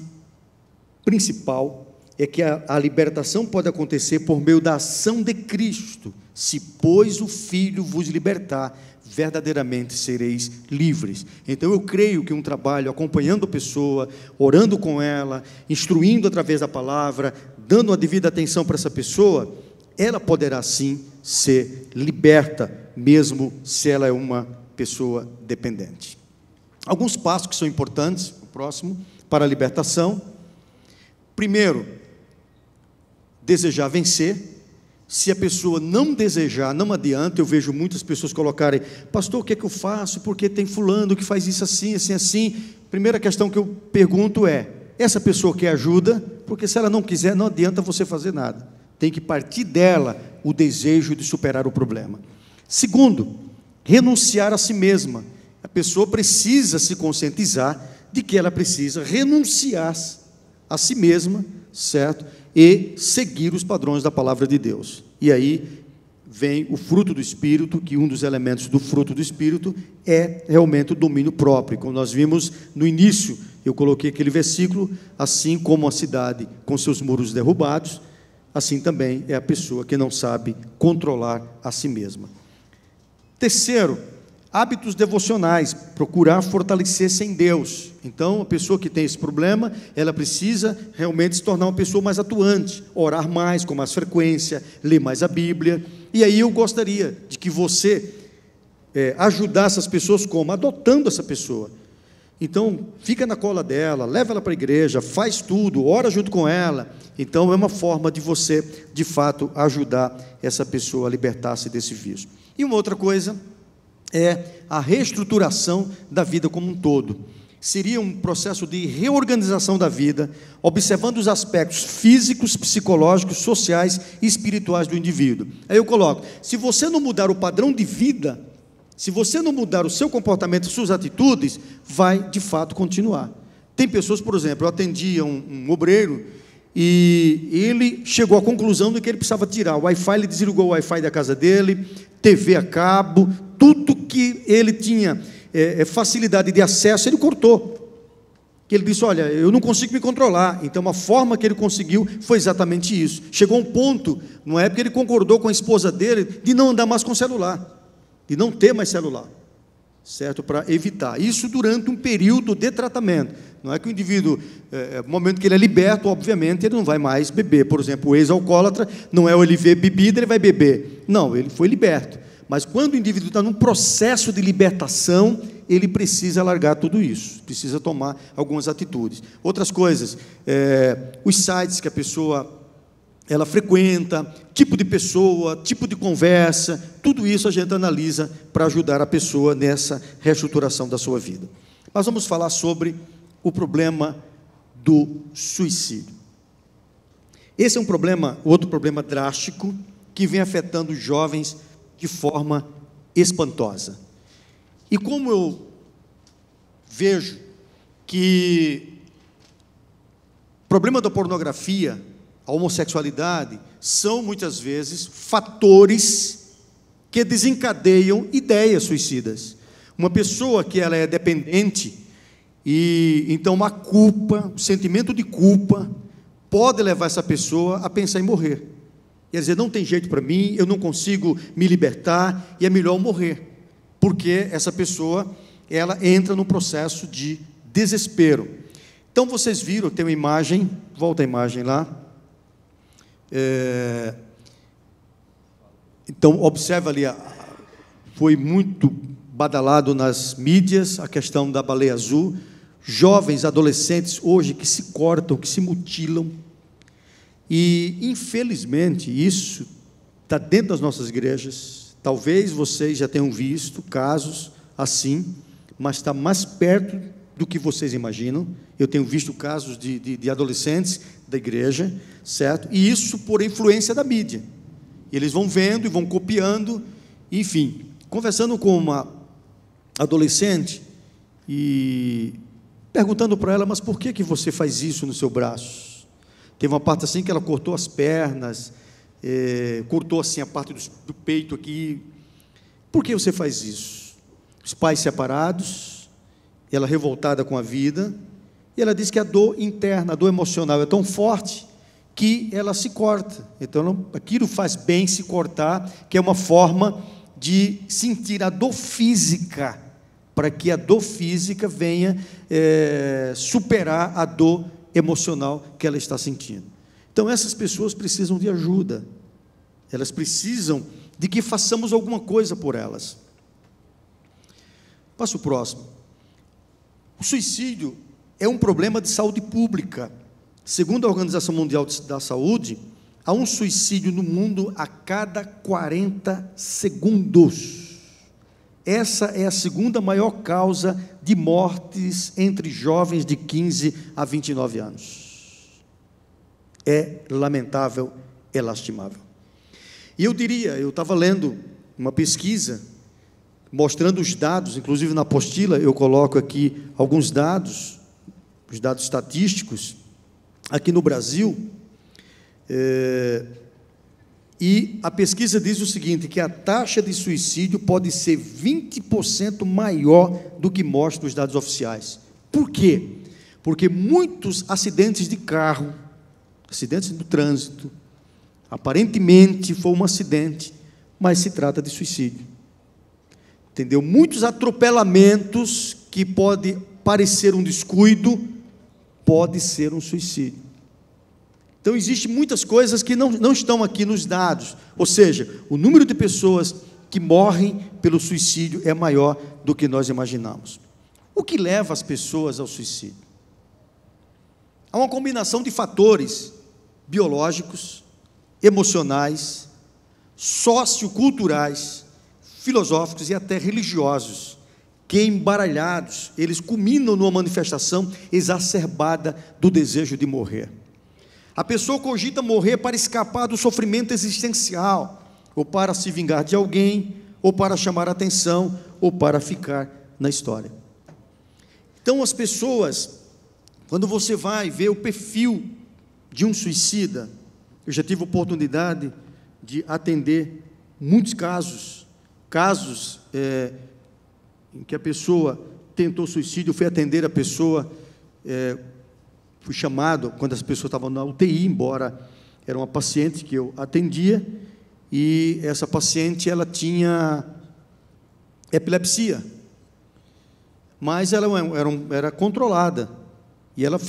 principal, é que a libertação pode acontecer por meio da ação de Cristo. Se, pois, o Filho vos libertar, verdadeiramente sereis livres. Então, eu creio que um trabalho acompanhando a pessoa, orando com ela, instruindo através da palavra, dando a devida atenção para essa pessoa, ela poderá, sim, ser liberta, mesmo se ela é uma pessoa dependente. Alguns passos que são importantes, o próximo, para a libertação. Primeiro, desejar vencer. Se a pessoa não desejar, não adianta. Eu vejo muitas pessoas colocarem: pastor, o que é que eu faço? Porque tem fulano que faz isso assim, assim, assim. Primeira questão que eu pergunto é: essa pessoa quer ajuda? Porque se ela não quiser, não adianta você fazer nada. Tem que partir dela o desejo de superar o problema. Segundo, renunciar a si mesma. A pessoa precisa se conscientizar de que ela precisa renunciar a si mesma, certo? E seguir os padrões da palavra de Deus. E aí vem o fruto do Espírito, que um dos elementos do fruto do Espírito é realmente o domínio próprio. Como nós vimos no início, eu coloquei aquele versículo: assim como a cidade com seus muros derrubados, assim também é a pessoa que não sabe controlar a si mesma. Terceiro, hábitos devocionais, procurar fortalecer-se em Deus. Então, a pessoa que tem esse problema, ela precisa realmente se tornar uma pessoa mais atuante, orar mais, com mais frequência, ler mais a Bíblia. E aí eu gostaria de que você ajudasse as pessoas como? Adotando essa pessoa. Então, fica na cola dela, leva ela para a igreja, faz tudo, ora junto com ela. Então, é uma forma de você, de fato, ajudar essa pessoa a libertar-se desse vício. E uma outra coisa é a reestruturação da vida como um todo. Seria um processo de reorganização da vida, observando os aspectos físicos, psicológicos, sociais e espirituais do indivíduo. Aí eu coloco: se você não mudar o padrão de vida, se você não mudar o seu comportamento, suas atitudes, vai de fato continuar. Tem pessoas, por exemplo, eu atendia um obreiro e ele chegou à conclusão de que ele precisava tirar o Wi-Fi. Ele desligou o Wi-Fi da casa dele, TV a cabo, tudo que ele tinha facilidade de acesso, ele cortou. Ele disse: olha, eu não consigo me controlar. Então, a forma que ele conseguiu foi exatamente isso. Chegou a um ponto, numa época, ele concordou com a esposa dele de não andar mais com celular, de não ter mais celular, certo? Para evitar. Isso durante um período de tratamento. Não é que o indivíduo, no momento que ele é liberto, obviamente, ele não vai mais beber. Por exemplo, o ex-alcoólatra, não é ele vê bebida, ele vai beber. Não, ele foi liberto. Mas quando o indivíduo está num processo de libertação, ele precisa largar tudo isso, precisa tomar algumas atitudes. Outras coisas, os sites que a pessoa ela frequenta, tipo de pessoa, tipo de conversa, tudo isso a gente analisa para ajudar a pessoa nessa reestruturação da sua vida. Mas vamos falar sobre o problema do suicídio. Esse é um problema, outro problema drástico, que vem afetando os jovens de forma espantosa. E como eu vejo que o problema da pornografia, a homossexualidade, são muitas vezes fatores que desencadeiam ideias suicidas. Uma pessoa que ela é dependente, e então uma culpa, um sentimento de culpa, pode levar essa pessoa a pensar em morrer. Quer dizer, não tem jeito para mim, eu não consigo me libertar, e é melhor eu morrer. Porque essa pessoa, ela entra num processo de desespero. Então, vocês viram, tem uma imagem, volta a imagem lá. Então, observa ali, foi muito badalado nas mídias, a questão da baleia azul, jovens, adolescentes hoje que se cortam, que se mutilam, e infelizmente isso está dentro das nossas igrejas. Talvez vocês já tenham visto casos assim, mas está mais perto do que vocês imaginam. Eu tenho visto casos de adolescentes da igreja, certo? E isso por influência da mídia. Eles vão vendo e vão copiando, enfim. Conversando com uma adolescente e perguntando para ela, mas por que você faz isso no seu braço? Teve uma parte assim que ela cortou as pernas, cortou assim a parte do peito aqui. Por que você faz isso? Os pais separados, ela revoltada com a vida, e ela diz que a dor interna, a dor emocional é tão forte que ela se corta. Então, aquilo faz bem se cortar, que é uma forma de sentir a dor física, para que a dor física venha superar a dor emocional que ela está sentindo. Então, essas pessoas precisam de ajuda, elas precisam de que façamos alguma coisa por elas. Passo o próximo. O suicídio é um problema de saúde pública. Segundo a Organização Mundial da Saúde, há um suicídio no mundo a cada 40 segundos. Essa é a segunda maior causa de mortes entre jovens de 15 a 29 anos. É lamentável, é lastimável. E eu diria, eu estava lendo uma pesquisa, mostrando os dados, inclusive na apostila eu coloco aqui alguns dados, os dados estatísticos, aqui no Brasil, e a pesquisa diz o seguinte, que a taxa de suicídio pode ser 20% maior do que mostram os dados oficiais. Por quê? Porque muitos acidentes de carro, acidentes do trânsito, aparentemente foi um acidente, mas se trata de suicídio. Entendeu? Muitos atropelamentos que pode parecer um descuido, pode ser um suicídio. Então, existem muitas coisas que não estão aqui nos dados, ou seja, o número de pessoas que morrem pelo suicídio é maior do que nós imaginamos. O que leva as pessoas ao suicídio? Há uma combinação de fatores biológicos, emocionais, socioculturais, filosóficos e até religiosos, que embaralhados, eles culminam numa manifestação exacerbada do desejo de morrer. A pessoa cogita morrer para escapar do sofrimento existencial, ou para se vingar de alguém, ou para chamar a atenção, ou para ficar na história. Então, as pessoas, quando você vai ver o perfil de um suicida, eu já tive a oportunidade de atender muitos casos em que a pessoa tentou suicídio, eu fui atender a pessoa, fui chamado, quando as pessoas estavam na UTI, embora era uma paciente que eu atendia, e essa paciente, ela tinha epilepsia, mas ela era controlada, e ela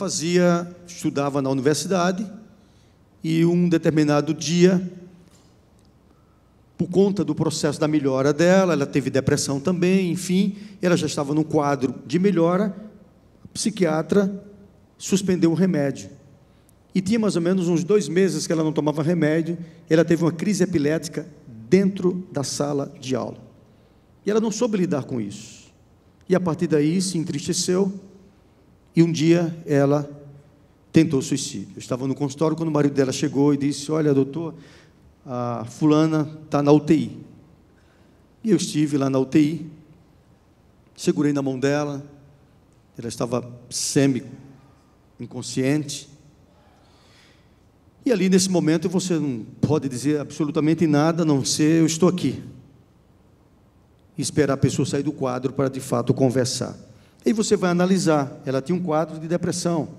estudava na universidade, e um determinado dia, por conta do processo da melhora dela, ela teve depressão também, enfim, ela já estava num quadro de melhora, a psiquiatra suspendeu o remédio. E tinha mais ou menos uns 2 meses que ela não tomava remédio, ela teve uma crise epilética dentro da sala de aula. E ela não soube lidar com isso. E a partir daí se entristeceu, e um dia ela tentou suicídio. Eu estava no consultório quando o marido dela chegou e disse, olha, doutor, a fulana está na UTI. E eu estive lá na UTI, segurei na mão dela, ela estava semi-inconsciente, e ali nesse momento você não pode dizer absolutamente nada, a não ser eu estou aqui, e esperar a pessoa sair do quadro para de fato conversar. Aí você vai analisar, ela tinha um quadro de depressão,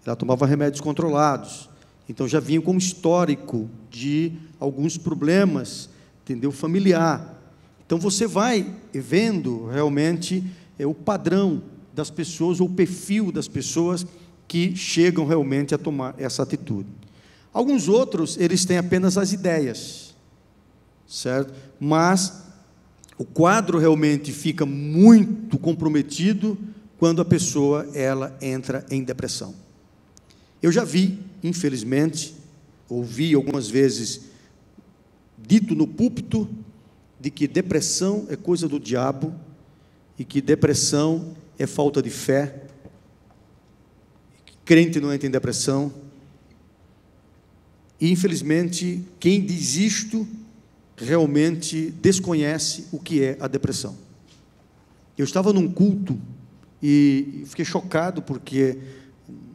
ela tomava remédios controlados, então já vinha com um histórico de alguns problemas, entendeu, familiar. Então você vai vendo realmente o padrão das pessoas, ou o perfil das pessoas que chegam realmente a tomar essa atitude. Alguns outros, eles têm apenas as ideias, certo? Mas o quadro realmente fica muito comprometido quando a pessoa ela entra em depressão. Eu já vi, infelizmente, ouvi algumas vezes dito no púlpito de que depressão é coisa do diabo e que depressão é falta de fé, que crente não entra em depressão. E, infelizmente, quem diz isto realmente desconhece o que é a depressão. Eu estava num culto e fiquei chocado porque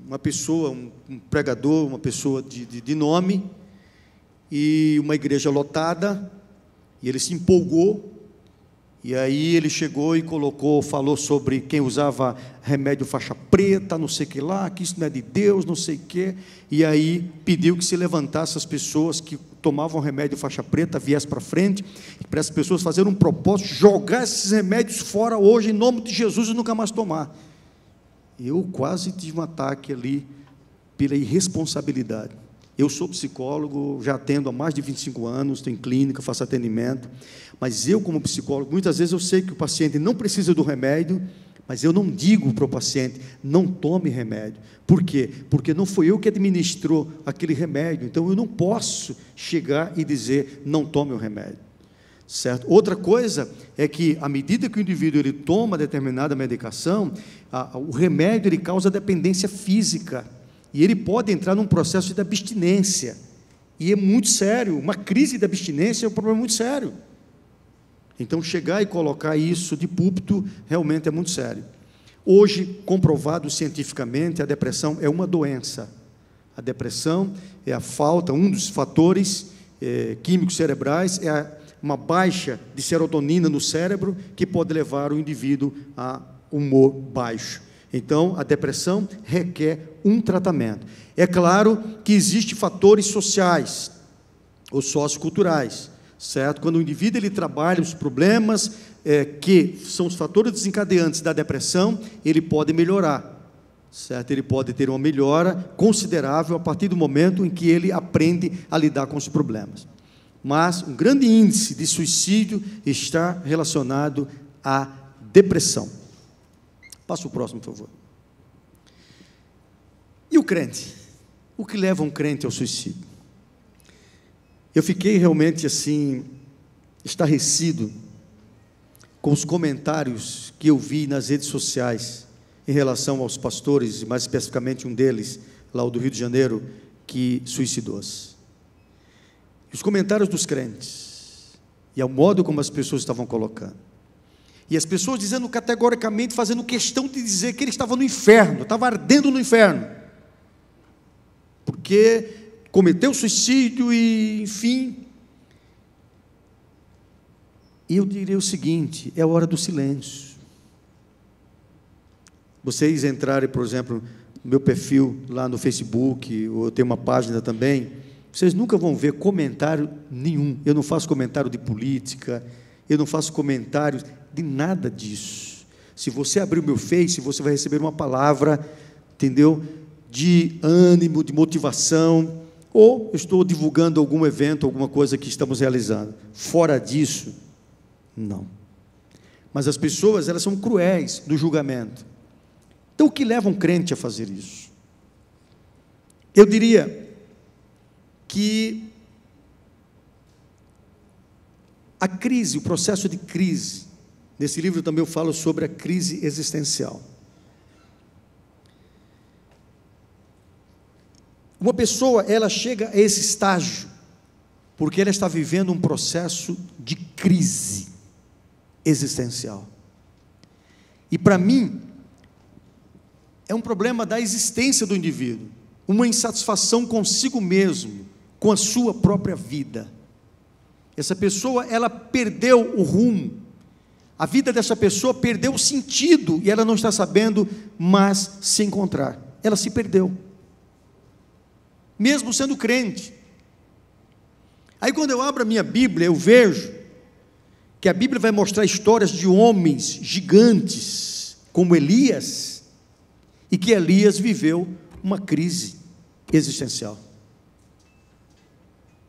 uma pessoa, um pregador, uma pessoa de nome, e uma igreja lotada, e ele se empolgou, e aí ele chegou e falou sobre quem usava remédio faixa preta, não sei o que lá, que isso não é de Deus, não sei o que, e aí pediu que se levantasse as pessoas que tomavam remédio faixa preta, viesse para frente, e para as pessoas fazerem um propósito, jogar esses remédios fora hoje, em nome de Jesus, e nunca mais tomar. Eu quase tive um ataque ali, pela irresponsabilidade. Eu sou psicólogo, já atendo há mais de 25 anos, tenho clínica, faço atendimento, mas eu, como psicólogo, muitas vezes eu sei que o paciente não precisa do remédio, mas eu não digo para o paciente, não tome remédio. Por quê? Porque não foi eu que administrou aquele remédio, então eu não posso chegar e dizer, não tome o remédio. Certo? Outra coisa é que, à medida que o indivíduo ele toma determinada medicação, o remédio ele causa dependência física, e ele pode entrar num processo de abstinência, e é muito sério, uma crise de abstinência é um problema muito sério. Então, chegar e colocar isso de púlpito, realmente é muito sério. Hoje, comprovado cientificamente, a depressão é uma doença. A depressão é a falta, um dos fatores químicos cerebrais, uma baixa de serotonina no cérebro, que pode levar o indivíduo a humor baixo. Então, a depressão requer um tratamento. É claro que existem fatores sociais ou socioculturais, certo? Quando o indivíduo ele trabalha os problemas que são os fatores desencadeantes da depressão, ele pode melhorar, certo? Ele pode ter uma melhora considerável a partir do momento em que ele aprende a lidar com os problemas. Mas um grande índice de suicídio está relacionado à depressão. Passa o próximo, por favor. E o crente? O que leva um crente ao suicídio? Eu fiquei realmente assim, estarrecido com os comentários que eu vi nas redes sociais em relação aos pastores, mais especificamente um deles, lá do Rio de Janeiro, que suicidou-se. Os comentários dos crentes, e ao modo como as pessoas estavam colocando. E as pessoas dizendo categoricamente, fazendo questão de dizer que ele estava no inferno, estava ardendo no inferno, porque cometeu suicídio e, enfim. E eu diria o seguinte, é a hora do silêncio. Vocês entrarem, por exemplo, no meu perfil lá no Facebook, ou eu tenho uma página também, vocês nunca vão ver comentário nenhum. Eu não faço comentário de política, eu não faço comentários de nada disso. Se você abrir o meu Face, você vai receber uma palavra, entendeu? De ânimo, de motivação, ou eu estou divulgando algum evento, alguma coisa que estamos realizando. Fora disso, não. Mas as pessoas, elas são cruéis no julgamento. Então, o que leva um crente a fazer isso? Eu diria que a crise, o processo de crise, nesse livro também eu falo sobre a crise existencial. Uma pessoa, ela chega a esse estágio, porque ela está vivendo um processo de crise existencial. E para mim, é um problema da existência do indivíduo, uma insatisfação consigo mesmo, com a sua própria vida. Essa pessoa, ela perdeu o rumo, a vida dessa pessoa perdeu o sentido, e ela não está sabendo mais se encontrar, ela se perdeu, mesmo sendo crente. Aí quando eu abro a minha Bíblia, eu vejo que a Bíblia vai mostrar histórias de homens gigantes, como Elias, e que Elias viveu uma crise existencial.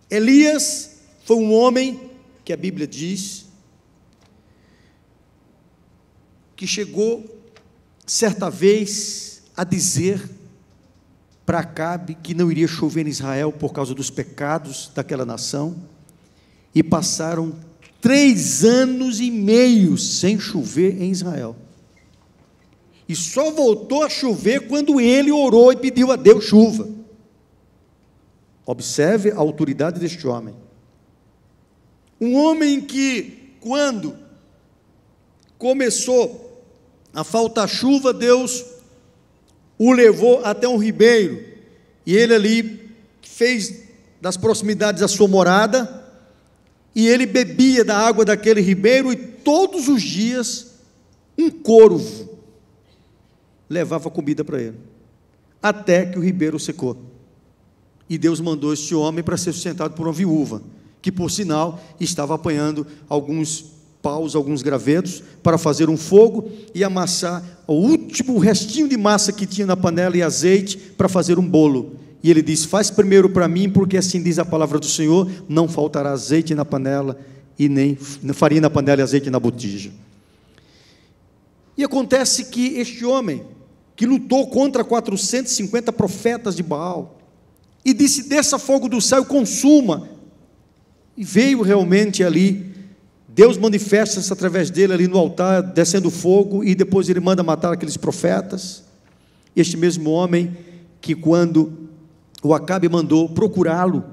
Elias foi um homem que a Bíblia diz que chegou certa vez a dizer para Acabe que não iria chover em Israel por causa dos pecados daquela nação, e passaram 3 anos e meio sem chover em Israel, e só voltou a chover quando ele orou e pediu a Deus chuva. Observe a autoridade deste homem, um homem que, quando começou a faltar chuva, Deus o levou até um ribeiro, e ele ali fez das proximidades a sua morada, e ele bebia da água daquele ribeiro, e todos os dias um corvo levava comida para ele, até que o ribeiro secou, e Deus mandou este homem para ser sustentado por uma viúva, que por sinal estava apanhando alguns paus, alguns gravetos, para fazer um fogo e amassar o último restinho de massa que tinha na panela e azeite para fazer um bolo. E ele disse: faz primeiro para mim, porque assim diz a palavra do Senhor, não faltará azeite na panela, e nem farinha na panela e azeite na botija. E acontece que este homem, que lutou contra 450 profetas de Baal, e disse: desça fogo do céu e consuma, e veio realmente ali, Deus manifesta-se através dele ali no altar, descendo fogo, e depois ele manda matar aqueles profetas. Este mesmo homem, que quando o Acabe mandou procurá-lo,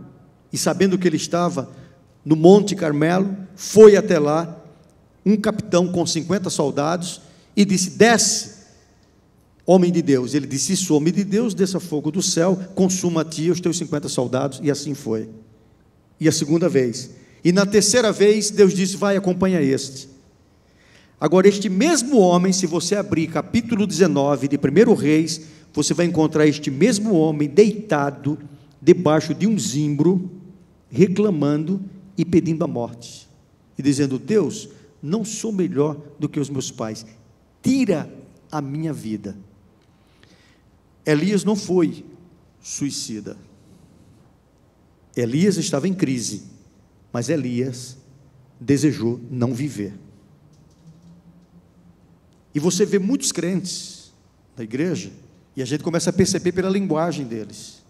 e sabendo que ele estava no Monte Carmelo, foi até lá, um capitão com 50 soldados, e disse: desce, homem de Deus. Ele disse: isso, homem de Deus, desça fogo do céu, consuma a ti e os teus 50 soldados, e assim foi. E a segunda vez, e na terceira vez, Deus disse: vai, acompanha este. Agora, este mesmo homem, se você abrir capítulo 19 de 1 Reis, você vai encontrar este mesmo homem deitado debaixo de um zimbro, reclamando e pedindo a morte, e dizendo: Deus, não sou melhor do que os meus pais, tira a minha vida. Elias não foi suicida, Elias estava em crise, mas Elias desejou não viver. E você vê muitos crentes da igreja, e a gente começa a perceber pela linguagem deles: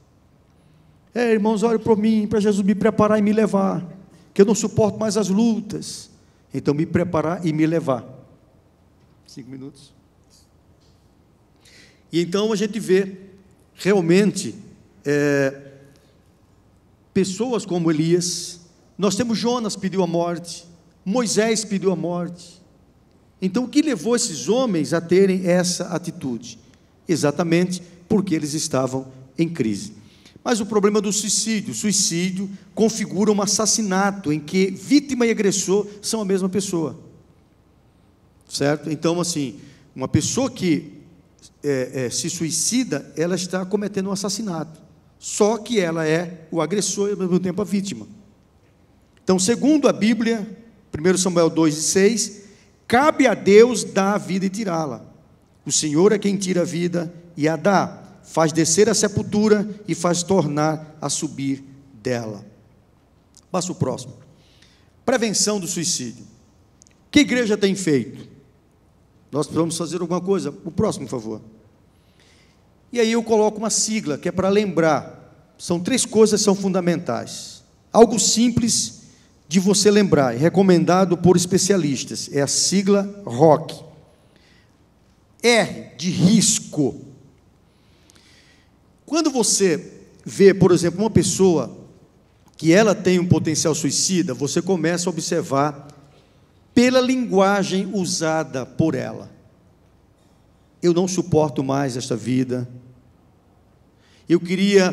irmãos, ore por mim, para Jesus me preparar e me levar, que eu não suporto mais as lutas, então me preparar e me levar. 5 minutos. E então a gente vê realmente pessoas como Elias. Nós temos Jonas, pediu a morte, Moisés pediu a morte. Então o que levou esses homens a terem essa atitude? Exatamente porque eles estavam em crise. Mas o problema do suicídio configura um assassinato, em que vítima e agressor são a mesma pessoa, certo? Então, assim, uma pessoa que se suicida, ela está cometendo um assassinato, só que ela é o agressor e ao mesmo tempo a vítima. Então, segundo a Bíblia, 1 Samuel 2,6, cabe a Deus dar a vida e tirá-la. O Senhor é quem tira a vida e a dá, faz descer a sepultura e faz tornar a subir dela. Passa o próximo. Prevenção do suicídio. O que a igreja tem feito? Nós precisamos fazer alguma coisa. O próximo, por favor. E aí eu coloco uma sigla, que é para lembrar. São 3 coisas que são fundamentais. Algo simples de você lembrar, recomendado por especialistas, é a sigla ROC. R, de risco. Quando você vê, por exemplo, uma pessoa que ela tem um potencial suicida, você começa a observar pela linguagem usada por ela: eu não suporto mais esta vida, eu queria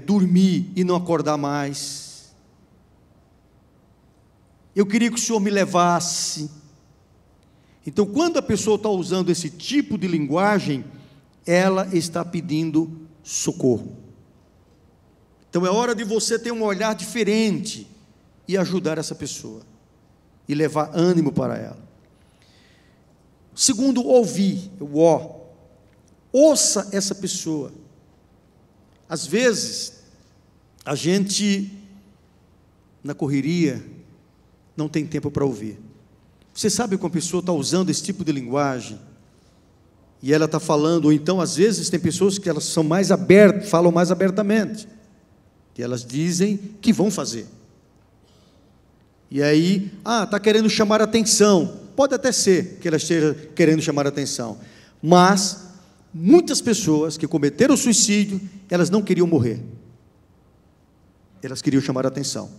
dormir e não acordar mais, eu queria que o Senhor me levasse. Então, quando a pessoa está usando esse tipo de linguagem, ela está pedindo socorro. Então é hora de você ter um olhar diferente e ajudar essa pessoa e levar ânimo para ela. Segundo, ouvir, ouça essa pessoa. Às vezes a gente, na correria, não tem tempo para ouvir. Você sabe quando a pessoa está usando esse tipo de linguagem, e ela está falando, ou então, às vezes, tem pessoas que elas são mais abertas, falam mais abertamente, e elas dizem que vão fazer. E aí, está querendo chamar a atenção. Pode até ser que ela esteja querendo chamar a atenção, mas muitas pessoas que cometeram suicídio, elas não queriam morrer, elas queriam chamar a atenção.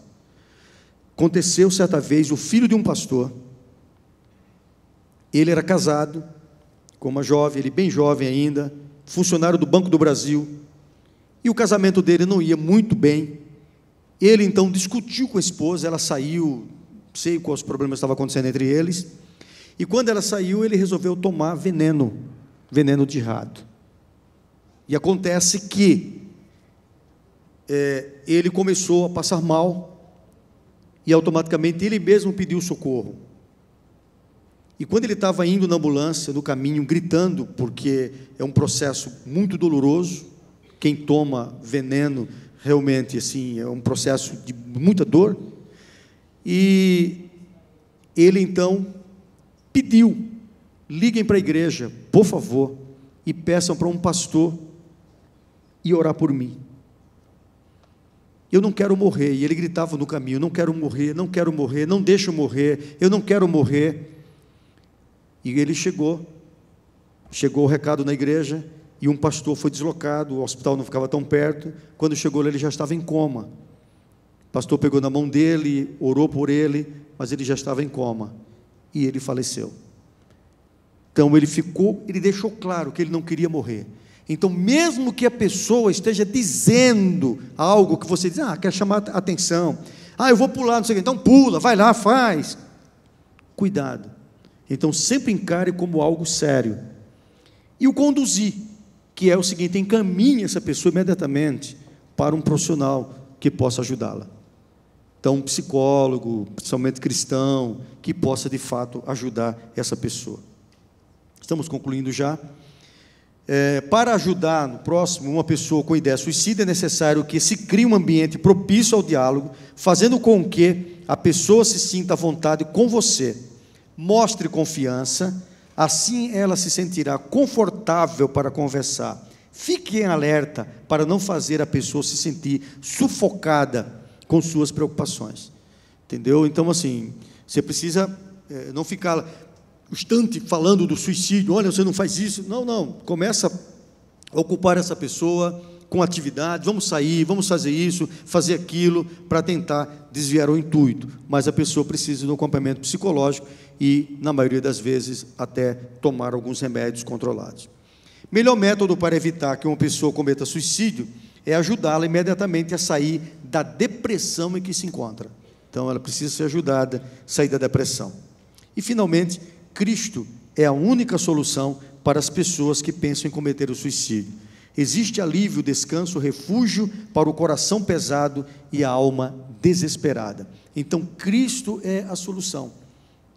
Aconteceu certa vez, o filho de um pastor, ele era casado com uma jovem, ele bem jovem ainda, funcionário do Banco do Brasil, e o casamento dele não ia muito bem. Ele então discutiu com a esposa, ela saiu, não sei quais problemas estavam acontecendo entre eles, e quando ela saiu, ele resolveu tomar veneno de rato. E acontece que ele começou a passar mal, e automaticamente ele mesmo pediu socorro. E quando ele estava indo na ambulância, no caminho, gritando, porque é um processo muito doloroso, quem toma veneno, realmente, assim, é um processo de muita dor, e ele, então, pediu, liguem para a igreja, por favor, e peçam para um pastor ir orar por mim. Eu não quero morrer, e ele gritava no caminho, não quero morrer, não quero morrer, não deixa eu morrer, eu não quero morrer. E ele chegou o recado na igreja, e um pastor foi deslocado, o hospital não ficava tão perto. Quando chegou lá, ele já estava em coma. O pastor pegou na mão dele, orou por ele, mas ele já estava em coma, e ele faleceu. Então ele deixou claro que ele não queria morrer. Então, mesmo que a pessoa esteja dizendo algo que você diz, quer chamar a atenção, eu vou pular, não sei o que, então pula, vai lá, faz. Cuidado. Então, sempre encare como algo sério. E o conduzir, que é o seguinte, encaminhe essa pessoa imediatamente para um profissional que possa ajudá-la. Então, um psicólogo, principalmente cristão, que possa, de fato, ajudar essa pessoa. Estamos concluindo já. Para ajudar no próximo uma pessoa com ideia suicida, é necessário que se crie um ambiente propício ao diálogo, fazendo com que a pessoa se sinta à vontade com você. Mostre confiança, assim ela se sentirá confortável para conversar. Fique em alerta para não fazer a pessoa se sentir sufocada com suas preocupações. Entendeu? Então, assim, você precisa não ficar constante falando do suicídio, olha, você não faz isso. Não, começa a ocupar essa pessoa com atividade, vamos sair, vamos fazer isso, fazer aquilo, para tentar desviar o intuito. Mas a pessoa precisa de um acompanhamento psicológico e, na maioria das vezes, até tomar alguns remédios controlados. Melhor método para evitar que uma pessoa cometa suicídio é ajudá-la imediatamente a sair da depressão em que se encontra. Então, ela precisa ser ajudada a sair da depressão. E, finalmente, Cristo é a única solução para as pessoas que pensam em cometer o suicídio. Existe alívio, descanso, refúgio para o coração pesado e a alma desesperada. Então, Cristo é a solução.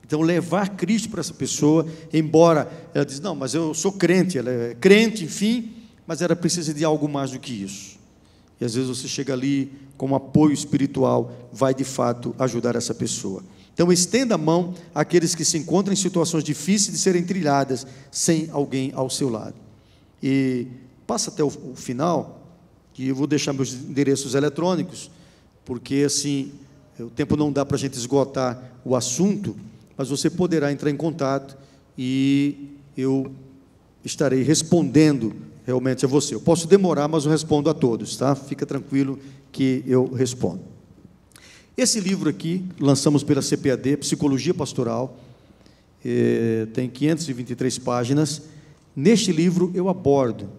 Então, levar Cristo para essa pessoa, embora ela diz, não, mas eu sou crente, ela é crente, enfim, mas ela precisa de algo mais do que isso. E às vezes você chega ali com um apoio espiritual, vai de fato ajudar essa pessoa. Então, estenda a mão àqueles que se encontram em situações difíceis de serem trilhadas sem alguém ao seu lado. E passa até o final, que eu vou deixar meus endereços eletrônicos, porque assim, o tempo não dá para a gente esgotar o assunto, mas você poderá entrar em contato e eu estarei respondendo realmente a você. Eu posso demorar, mas eu respondo a todos, tá? Fica tranquilo que eu respondo. Esse livro aqui, lançamos pela CPAD, Psicologia Pastoral, tem 523 páginas. Neste livro eu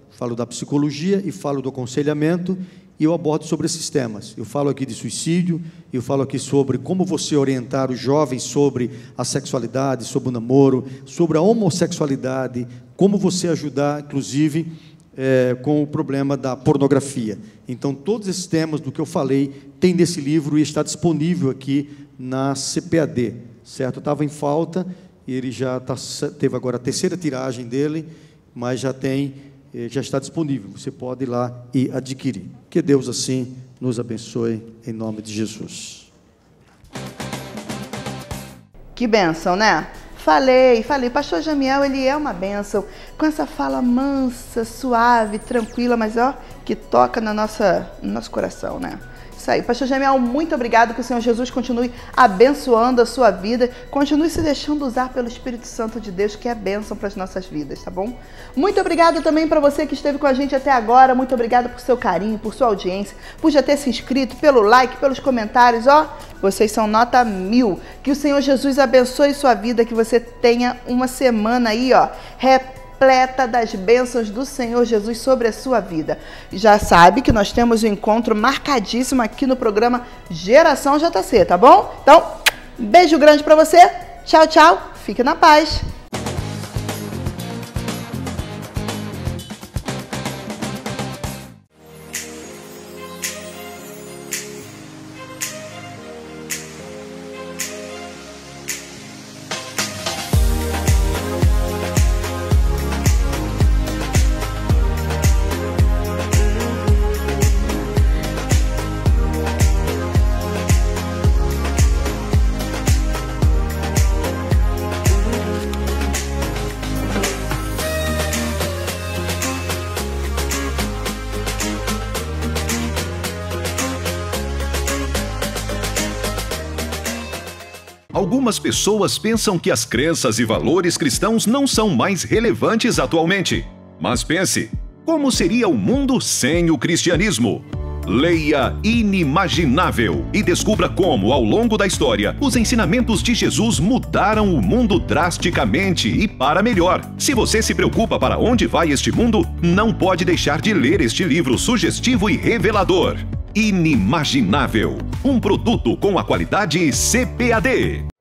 falo da psicologia e falo do aconselhamento, e eu abordo sobre esses temas. Eu falo aqui de suicídio, eu falo aqui sobre como você orientar os jovens sobre a sexualidade, sobre o namoro, sobre a homossexualidade, como você ajudar, inclusive, com o problema da pornografia. Então, todos esses temas do que eu falei tem nesse livro e está disponível aqui na CPAD, certo? Estava em falta, e ele já teve agora a terceira tiragem dele, mas já está disponível, você pode ir lá e adquirir. Que Deus assim nos abençoe, em nome de Jesus. Que bênção, né? Falei. Pastor Jamiel, ele é uma bênção. Com essa fala mansa, suave, tranquila, mas ó, que toca no nosso coração, né? Isso aí. Pastor Jamiel, muito obrigado. Que o Senhor Jesus continue abençoando a sua vida. Continue se deixando usar pelo Espírito Santo de Deus, que é bênção para as nossas vidas, tá bom? Muito obrigado também para você que esteve com a gente até agora. Muito obrigado por seu carinho, por sua audiência, por já ter se inscrito, pelo like, pelos comentários, ó. Vocês são nota 1000. Que o Senhor Jesus abençoe sua vida, que você tenha uma semana aí, ó, repleta das bênçãos do Senhor Jesus sobre a sua vida. Já sabe que nós temos um encontro marcadíssimo aqui no programa Geração JC, tá bom? Então, beijo grande pra você. Tchau, tchau. Fique na paz. Algumas pessoas pensam que as crenças e valores cristãos não são mais relevantes atualmente. Mas pense, como seria o mundo sem o cristianismo? Leia Inimaginável e descubra como, ao longo da história, os ensinamentos de Jesus mudaram o mundo drasticamente e para melhor. Se você se preocupa para onde vai este mundo, não pode deixar de ler este livro sugestivo e revelador. Inimaginável, um produto com a qualidade CPAD.